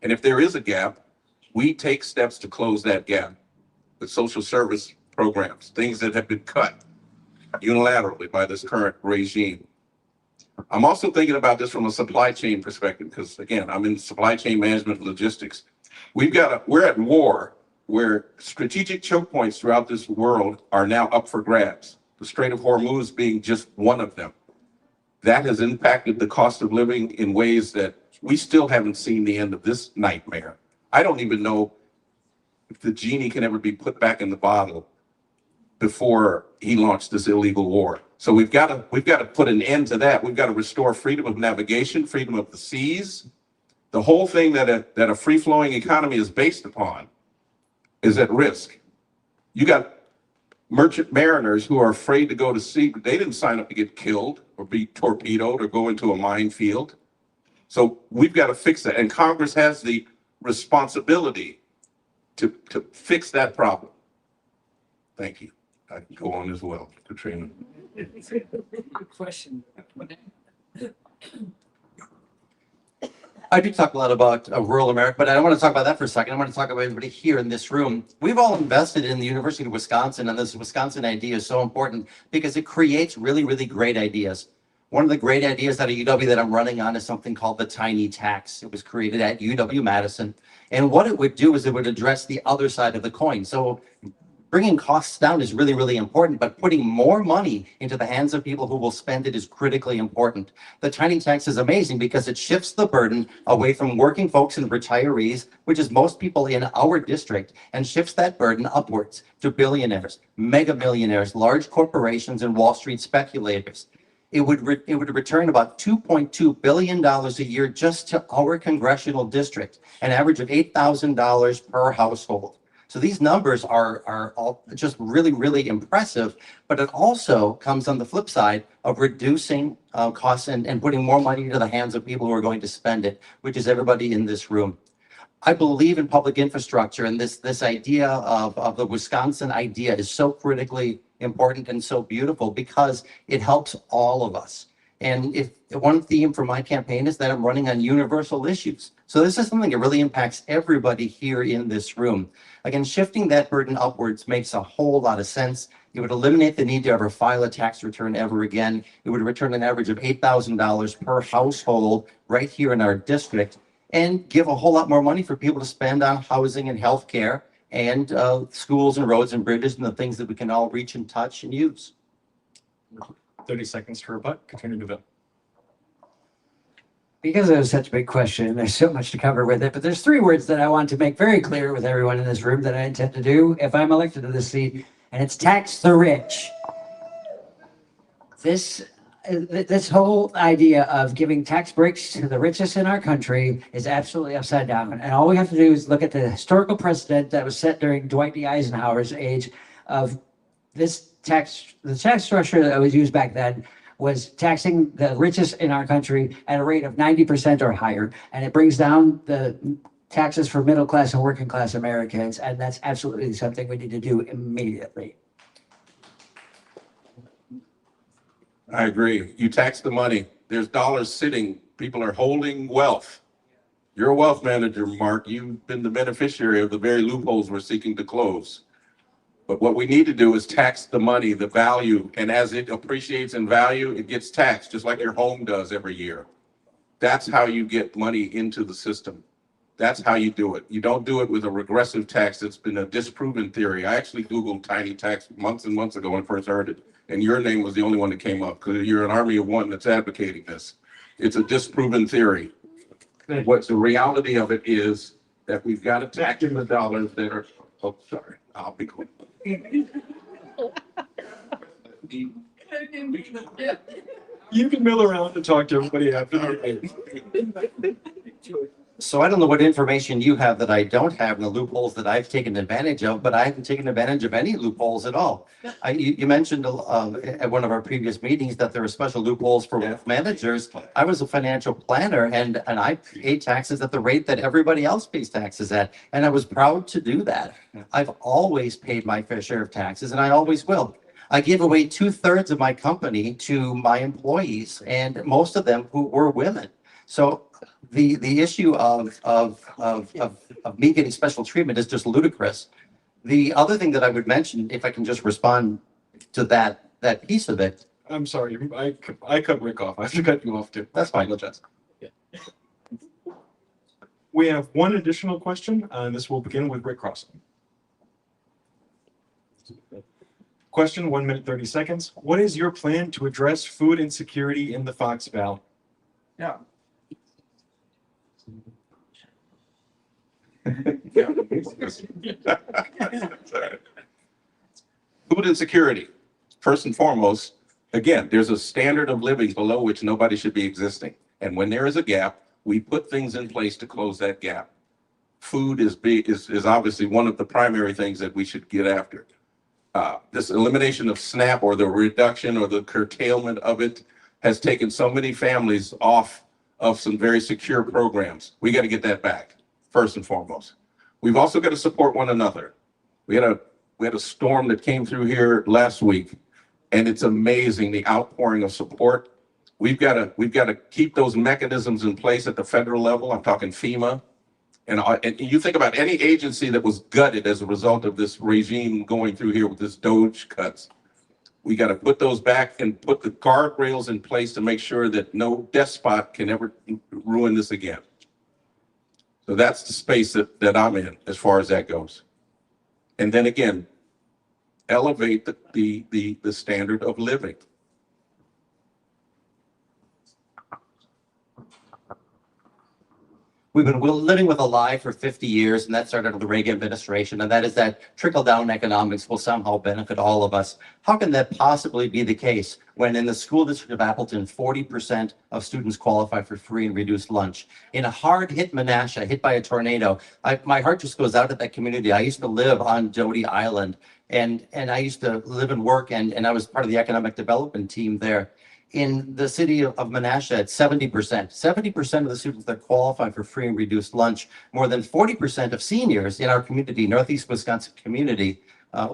And if there is a gap, we take steps to close that gap with social service programs, things that have been cut unilaterally by this current regime. I'm also thinking about this from a supply chain perspective, because again, I'm in supply chain management and logistics. We're at war where strategic choke points throughout this world are now up for grabs. The Strait of Hormuz being just one of them. That has impacted the cost of living in ways that we still haven't seen the end of this nightmare. I don't even know if the genie can ever be put back in the bottle before he launched this illegal war. So we've got to put an end to that. We've got to restore freedom of navigation, freedom of the seas. The whole thing that a free-flowing economy is based upon is at risk. You got merchant mariners who are afraid to go to sea, but they didn't sign up to get killed or be torpedoed or go into a minefield. So we've got to fix that. And Congress has the responsibility to fix that problem. Thank you. I can go on as well, Katrina. Good question. I do talk a lot about rural America, but I don't want to talk about that for a second. I want to talk about everybody here in this room. We've all invested in the University of Wisconsin, and this Wisconsin idea is so important because it creates really, really great ideas. One of the great ideas out of UW that I'm running on is something called the Tiny Tax. It was created at UW-Madison. And what it would do is it would address the other side of the coin. So bringing costs down is really, really important, but putting more money into the hands of people who will spend it is critically important. The Tiny Tax is amazing because it shifts the burden away from working folks and retirees, which is most people in our district, and shifts that burden upwards to billionaires, mega millionaires, large corporations, and Wall Street speculators. It would return about $2.2 billion a year just to our congressional district, an average of $8,000 per household. So these numbers are all just really, really impressive, but it also comes on the flip side of reducing costs and putting more money into the hands of people who are going to spend it, which is everybody in this room. I believe in public infrastructure, and this idea of the Wisconsin idea is so critically important and so beautiful because it helps all of us. And if one theme for my campaign is that I'm running on universal issues. So this is something that really impacts everybody here in this room. Again, shifting that burden upwards makes a whole lot of sense. It would eliminate the need to ever file a tax return ever again. It would return an average of $8,000 per household right here in our district and give a whole lot more money for people to spend on housing and healthcare and schools and roads and bridges and the things that we can all reach and touch and use. 30 seconds to rebut. Katrina DeVille. Because it was such a big question, there's so much to cover with it, but there's 3 words that I want to make very clear with everyone in this room that I intend to do if I'm elected to this seat. and it's tax the rich. This whole idea of giving tax breaks to the richest in our country is absolutely upside down. And all we have to do is look at the historical precedent that was set during Dwight D. Eisenhower's age of this tax. The tax structure that was used back then was taxing the richest in our country at a rate of 90% or higher. And it brings down the taxes for middle class and working class Americans. And that's absolutely something we need to do immediately. I agree. You tax the money. There's dollars sitting. People are holding wealth. You're a wealth manager, Mark. You've been the beneficiary of the very loopholes we're seeking to close. But what we need to do is tax the money, the value, and as it appreciates in value, it gets taxed, just like your home does every year. That's how you get money into the system. That's how you do it. You don't do it with a regressive tax. It's been a disproven theory. I actually Googled tiny tax months and months ago when I first heard it. And your name was the only one that came up because you're an army of one that's advocating this. It's a disproven theory. What the reality of it is that we've got to tax in the dollars that are, oh, sorry, I'll be quick. You can mill around and talk to everybody after the. So I don't know what information you have that I don't have and the loopholes that I've taken advantage of, but I haven't taken advantage of any loopholes at all. You mentioned at one of our previous meetings that there are special loopholes for wealth managers. I was a financial planner and I paid taxes at the rate that everybody else pays taxes at. And I was proud to do that. I've always paid my fair share of taxes and I always will. I give away 2/3 of my company to my employees and most of them who were women. So the issue of me getting special treatment is just ludicrous. The other thing that I would mention, if I can just respond to that piece of it. I'm sorry, I cut Rick off. I have to cut you off too. That's fine. Apologize. We have one additional question, and this will begin with Rick Crossing. Question, 1 minute, 30 seconds. What is your plan to address food insecurity in the Fox Valley? Yeah. Food insecurity, first and foremost, again, there's a standard of living below which nobody should be existing. And when there is a gap, we put things in place to close that gap. Food is obviously one of the primary things that we should get after. This elimination of SNAP or the reduction or the curtailment of it has taken so many families off of some very secure programs. We got to get that back, first and foremost. We've also got to support one another. We had a storm that came through here last week, and it's amazing the outpouring of support. We've got to keep those mechanisms in place at the federal level. I'm talking FEMA. And you think about any agency that was gutted as a result of this regime going through here with this DOGE cuts. We got to put those back and put the guardrails in place to make sure that no despot can ever ruin this again. So that's the space that I'm in as far as that goes. And then again, elevate the standard of living. We've been living with a lie for 50 years, and that started with the Reagan administration, and that is that trickle-down economics will somehow benefit all of us. How can that possibly be the case when in the school district of Appleton, 40% of students qualify for free and reduced lunch? In a hard-hit Menasha, hit by a tornado, my heart just goes out at that community. I used to live on Doty Island, and I used to live and work, and I was part of the economic development team there. In the city of Menasha, it's 70%. 70% of the students that qualify for free and reduced lunch, more than 40% of seniors in our community, Northeast Wisconsin community,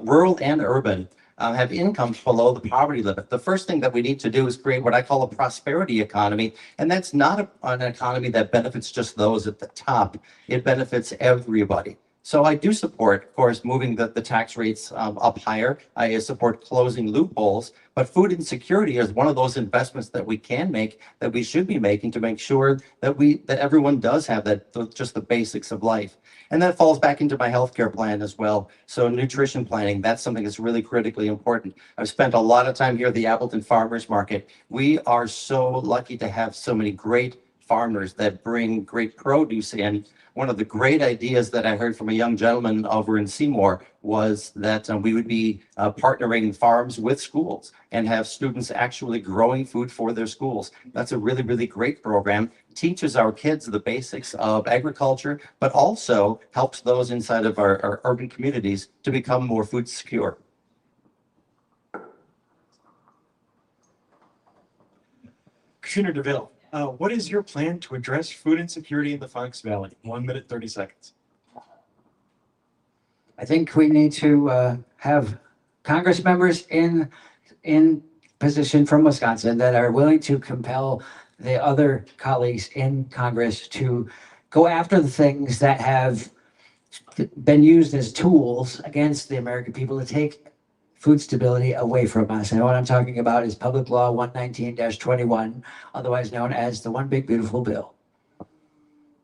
rural and urban, have incomes below the poverty limit. The first thing that we need to do is create what I call a prosperity economy. And that's not an economy that benefits just those at the top. It benefits everybody. So I do support, of course, moving the tax rates up higher. I support closing loopholes, but food insecurity is one of those investments that we can make, that we should be making to make sure that everyone does have just the basics of life. And that falls back into my healthcare plan as well. So nutrition planning, that's something that's really critically important. I've spent a lot of time here at the Appleton Farmers Market. We are so lucky to have so many great farmers that bring great produce in. One of the great ideas that I heard from a young gentleman over in Seymour was that we would be partnering farms with schools and have students actually growing food for their schools. That's a really, really great program. Teaches our kids the basics of agriculture, but also helps those inside of our urban communities to become more food secure. Commissioner DeVille, what is your plan to address food insecurity in the Fox Valley? 1 minute, 30 seconds. I think we need to have Congress members in position from Wisconsin that are willing to compel the other colleagues in Congress to go after the things that have been used as tools against the American people to take food stability away from us. And what I'm talking about is Public Law 119-21, otherwise known as the One Big Beautiful Bill.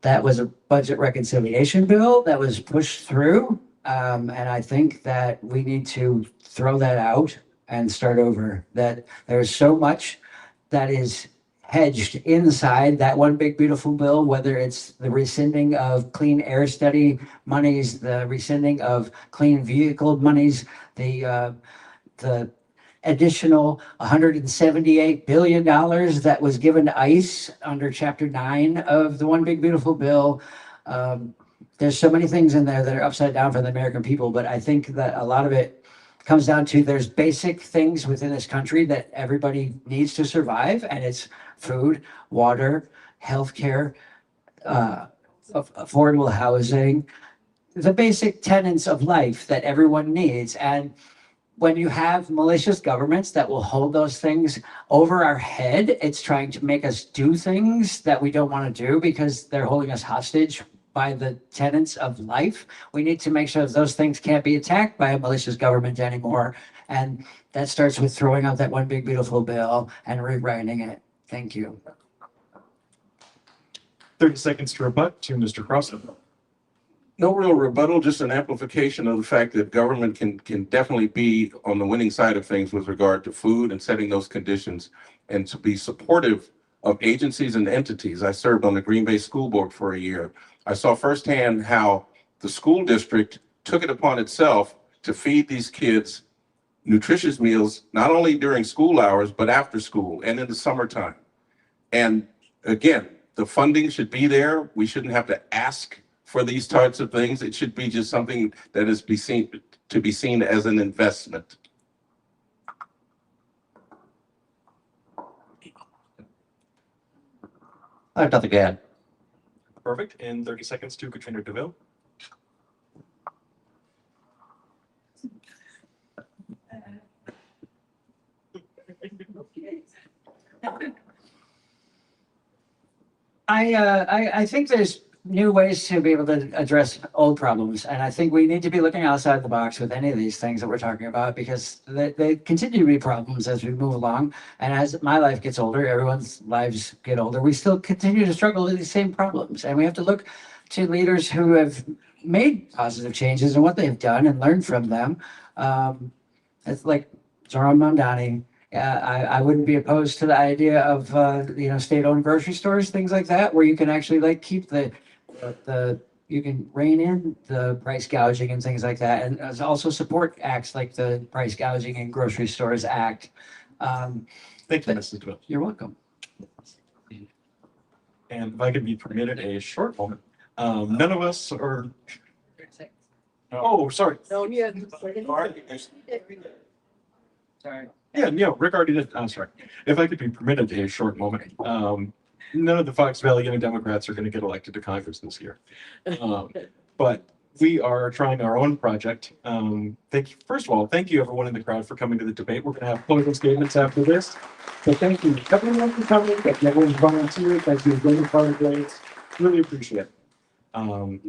That was a budget reconciliation bill that was pushed through. And I think that we need to throw that out and start over. That there's so much that is hedged inside that One Big Beautiful Bill, whether it's the rescinding of clean air study monies, the rescinding of clean vehicle monies, the additional $178 billion that was given to ICE under Chapter 9 of the One Big Beautiful Bill. There's so many things in there that are upside down for the American people, but I think that a lot of it comes down to there's basic things within this country that everybody needs to survive, and it's food, water, healthcare, affordable housing, the basic tenets of life that everyone needs. And when you have malicious governments that will hold those things over our head, it's trying to make us do things that we don't want to do because they're holding us hostage by the tenets of life. We need to make sure that those things can't be attacked by a malicious government anymore. And that starts with throwing out that One Big Beautiful Bill and rewriting it. Thank you. 30 seconds to rebut to Mr. Crossen. No real rebuttal, just an amplification of the fact that government can definitely be on the winning side of things with regard to food and setting those conditions, and to be supportive of agencies and entities. I served on the Green Bay School Board for a year. I saw firsthand how the school district took it upon itself to feed these kids nutritious meals, not only during school hours, but after school and in the summertime. And again, the funding should be there. We shouldn't have to ask for these types of things. It should be just something that is to be seen as an investment. I have nothing to add. Perfect. And 30 seconds to Katrina DeVille. I think there's new ways to be able to address old problems. And I think we need to be looking outside the box with any of these things that we're talking about, because they continue to be problems as we move along. And as my life gets older, everyone's lives get older, we still continue to struggle with these same problems. And we have to look to leaders who have made positive changes and what they've done and learn from them. It's like Zoran Mamdani. I wouldn't be opposed to the idea of state-owned grocery stores, things like that, where you can actually keep you can rein in the price gouging and things like that, and also support acts like the Price Gouging in Grocery Stores Act. Thank you, Mrs. DeVille. You're welcome. And if I could be permitted a short moment. None of us are. Oh, sorry. No, he had. Sorry. Yeah, Rick already did. I'm sorry. If I could be permitted a short moment. None of the Fox Valley Young Democrats are going to get elected to Congress this year. But we are trying our own project. First of all, thank you everyone in the crowd for coming to the debate. We're going to have closing statements after this. So thank you everyone for coming. Thank you everyone volunteered. Thank you again for grades. Really appreciate it.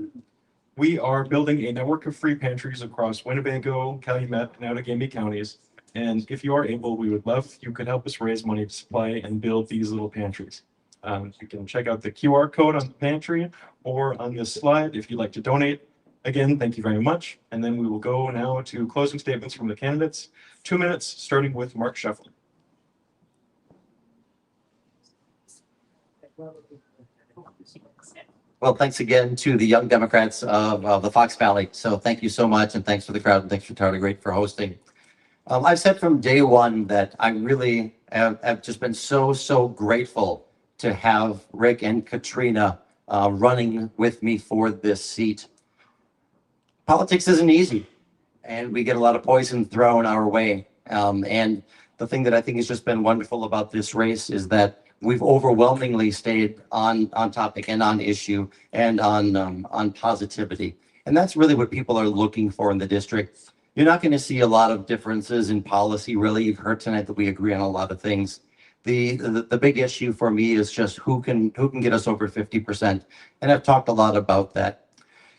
We are building a network of free pantries across Winnebago, Calumet, and Outagamie counties. And if you are able, we would love if you could help us raise money to supply and build these little pantries. You can check out the QR code on the pantry or on this slide if you'd like to donate. Again, thank you very much. And then we will go now to closing statements from the candidates. 2 minutes, starting with Mark Scheffler. Well, thanks again to the Young Democrats of the Fox Valley. So thank you so much, and thanks for the crowd, and thanks for Tardigrade for hosting. I've said from day one that I really have just been so grateful to have Rick and Katrina running with me for this seat. Politics isn't easy, and we get a lot of poison thrown our way. And the thing that I think has just been wonderful about this race is that we've overwhelmingly stayed on topic and on issue and on positivity. And that's really what people are looking for in the district. You're not going to see a lot of differences in policy, really. You've heard tonight that we agree on a lot of things. The big issue for me is just who can get us over 50%. And I've talked a lot about that.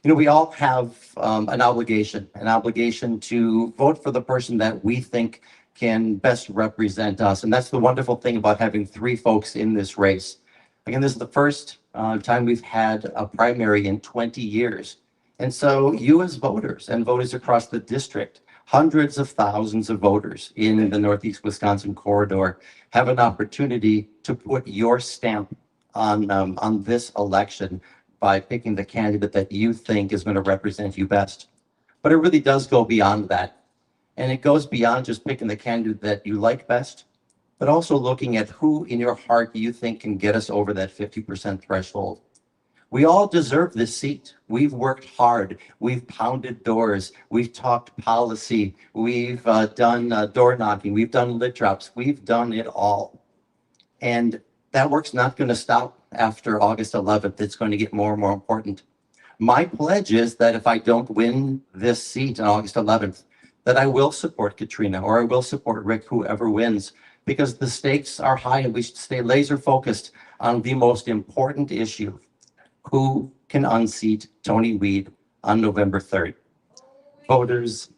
You know, we all have an obligation to vote for the person that we think can best represent us. And that's the wonderful thing about having three folks in this race. Again, this is the first time we've had a primary in 20 years. And so you as voters and voters across the district, hundreds of thousands of voters in the Northeast Wisconsin corridor have an opportunity to put your stamp on this election by picking the candidate that you think is going to represent you best. But it really does go beyond that. And it goes beyond just picking the candidate that you like best, but also looking at who in your heart you think can get us over that 50% threshold. We all deserve this seat. We've worked hard. We've pounded doors. We've talked policy. We've done door knocking. We've done lit drops. We've done it all. And that work's not going to stop after August 11th. It's going to get more and more important. My pledge is that if I don't win this seat on August 11th, that I will support Katrina or I will support Rick, whoever wins, because the stakes are high and we should stay laser focused on the most important issue. Who can unseat Tony Weed on November 3rd? Voters,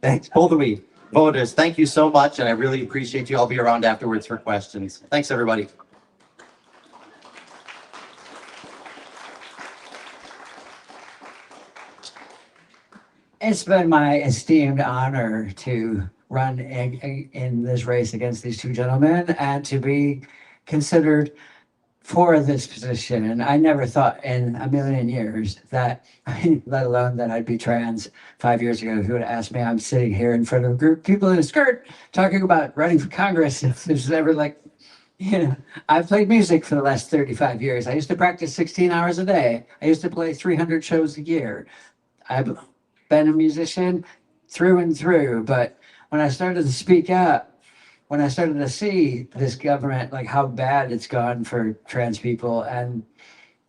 thanks. Pull the weed. Voters, thank you so much. And I really appreciate you. I'll be around afterwards for questions. Thanks, everybody. It's been my esteemed honor to run in this race against these two gentlemen and to be considered for this position. And I never thought in a million years that, let alone that I'd be trans 5 years ago, who would ask me, I'm sitting here in front of a group of people in a skirt talking about running for Congress. If there's ever like, you know, I've played music for the last 35 years. I used to practice 16 hours a day. I used to play 300 shows a year. I've been a musician through and through, but when I started to speak up, when I started to see this government, like how bad it's gone for trans people, and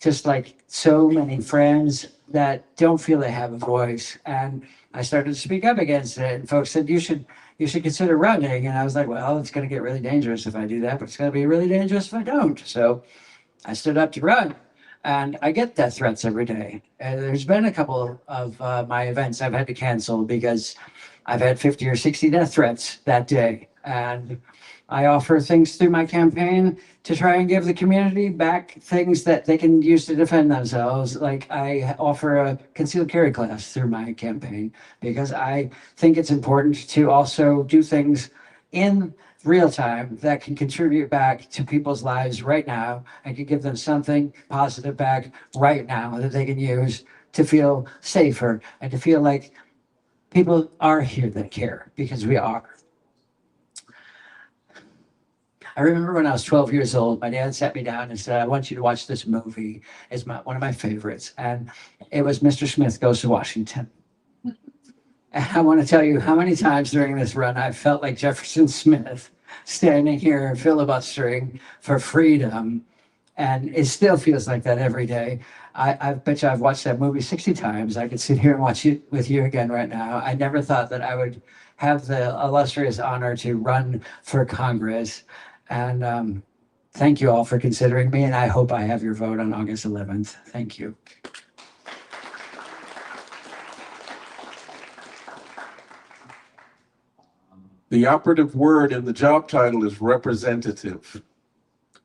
just like so many friends that don't feel they have a voice, and I started to speak up against it, and folks said, you should consider running. And I was like, well, it's going to get really dangerous if I do that, but it's going to be really dangerous if I don't. So I stood up to run. And I get death threats every day. And there's been a couple of my events I've had to cancel because I've had 50 or 60 death threats that day. And I offer things through my campaign to try and give the community back things that they can use to defend themselves. Like I offer a concealed carry class through my campaign because I think it's important to also do things in real time that can contribute back to people's lives right now and can give them something positive back right now that they can use to feel safer and to feel like people are here that care, because we are. I remember when I was 12 years old, my dad sat me down and said, I want you to watch this movie. It's one of my favorites. And it was Mr. Smith Goes to Washington. And I want to tell you how many times during this run I felt like Jefferson Smith standing here filibustering for freedom. And it still feels like that every day. I bet you I've watched that movie 60 times. I could sit here and watch it with you again right now. I never thought that I would have the illustrious honor to run for Congress. And thank you all for considering me. And I hope I have your vote on August 11th. Thank you. The operative word in the job title is representative.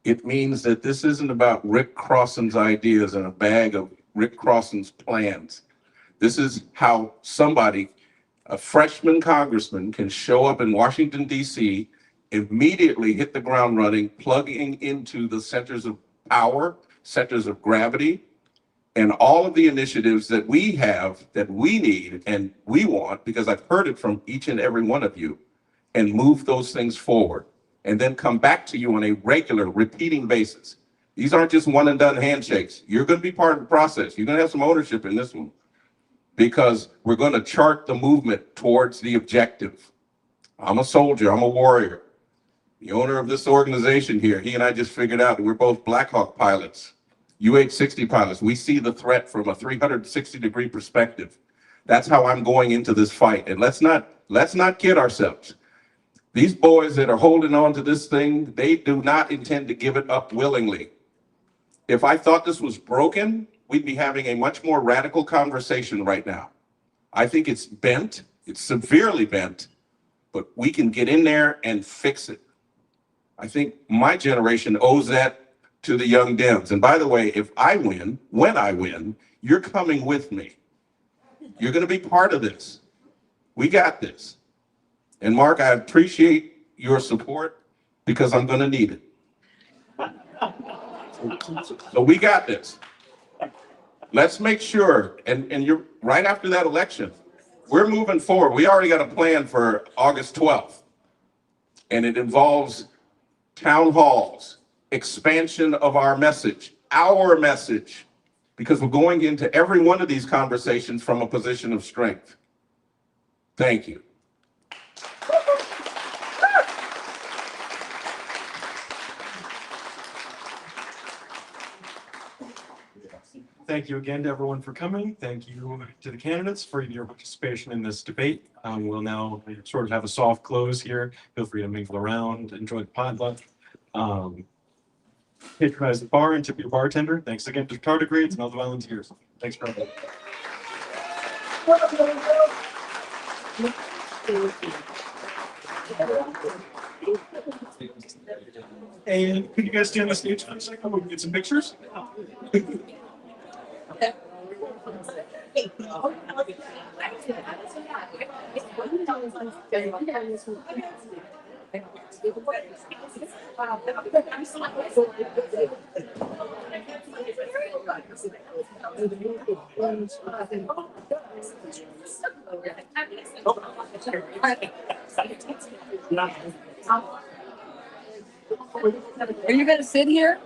It means that this isn't about Rick Crossan's ideas and a bag of Rick Crossan's plans. This is how somebody, a freshman congressman, can show up in Washington, D.C., immediately hit the ground running, plugging into the centers of power, centers of gravity, and all of the initiatives that we have, that we need and we want, because I've heard it from each and every one of you, and move those things forward, and then come back to you on a regular, repeating basis. These aren't just one and done handshakes. You're going to be part of the process. You're going to have some ownership in this one, because we're going to chart the movement towards the objective. I'm a soldier. I'm a warrior. The owner of this organization here, he and I just figured out that we're both Black Hawk pilots, UH-60 pilots. We see the threat from a 360-degree perspective. That's how I'm going into this fight. And let's not kid ourselves. These boys that are holding on to this thing, they do not intend to give it up willingly. If I thought this was broken, we'd be having a much more radical conversation right now. I think it's bent, it's severely bent, but we can get in there and fix it. I think my generation owes that to the young Dems. And by the way, if I win, when I win, you're coming with me. You're going to be part of this. We got this. And Mark, I appreciate your support because I'm going to need it. So we got this. Let's make sure, and you're right after that election, we're moving forward. We already got a plan for August 12th, and it involves town halls, expansion of our message, because we're going into every one of these conversations from a position of strength. Thank you. Thank you again to everyone for coming. Thank you to the candidates for your participation in this debate. We'll now sort of have a soft close here. Feel free to mingle around, enjoy the potluck. Patronize the bar and tip your bartender. Thanks again to Tardigrades and all the volunteers. Thanks for having me. And could you guys stay on the stage for a second? We can get some pictures. Are you gonna sit here?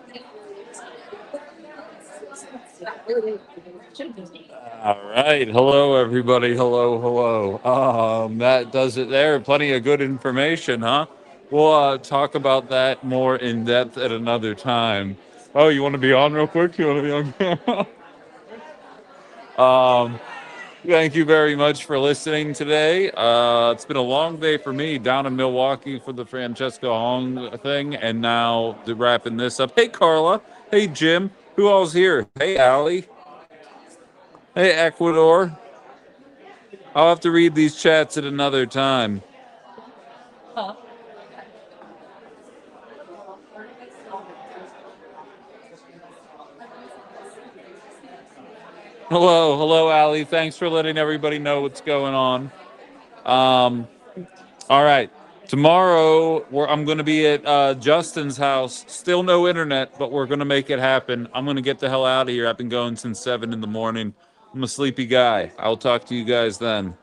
All right. Hello, everybody. Hello. That does it there. Plenty of good information, huh? We'll talk about that more in depth at another time. Oh, you want to be on real quick? You want to be on camera? Thank you very much for listening today. It's been a long day for me down in Milwaukee for the Francesca Hong thing, and now wrapping this up. Hey, Carla. Hey, Jim. Who all's here? Hey, Allie. Hey, Ecuador. I'll have to read these chats at another time. Hello, Allie. Thanks for letting everybody know what's going on. All right. Tomorrow, I'm going to be at Justin's house. Still no internet, but we're going to make it happen. I'm going to get the hell out of here. I've been going since 7 in the morning. I'm a sleepy guy. I'll talk to you guys then.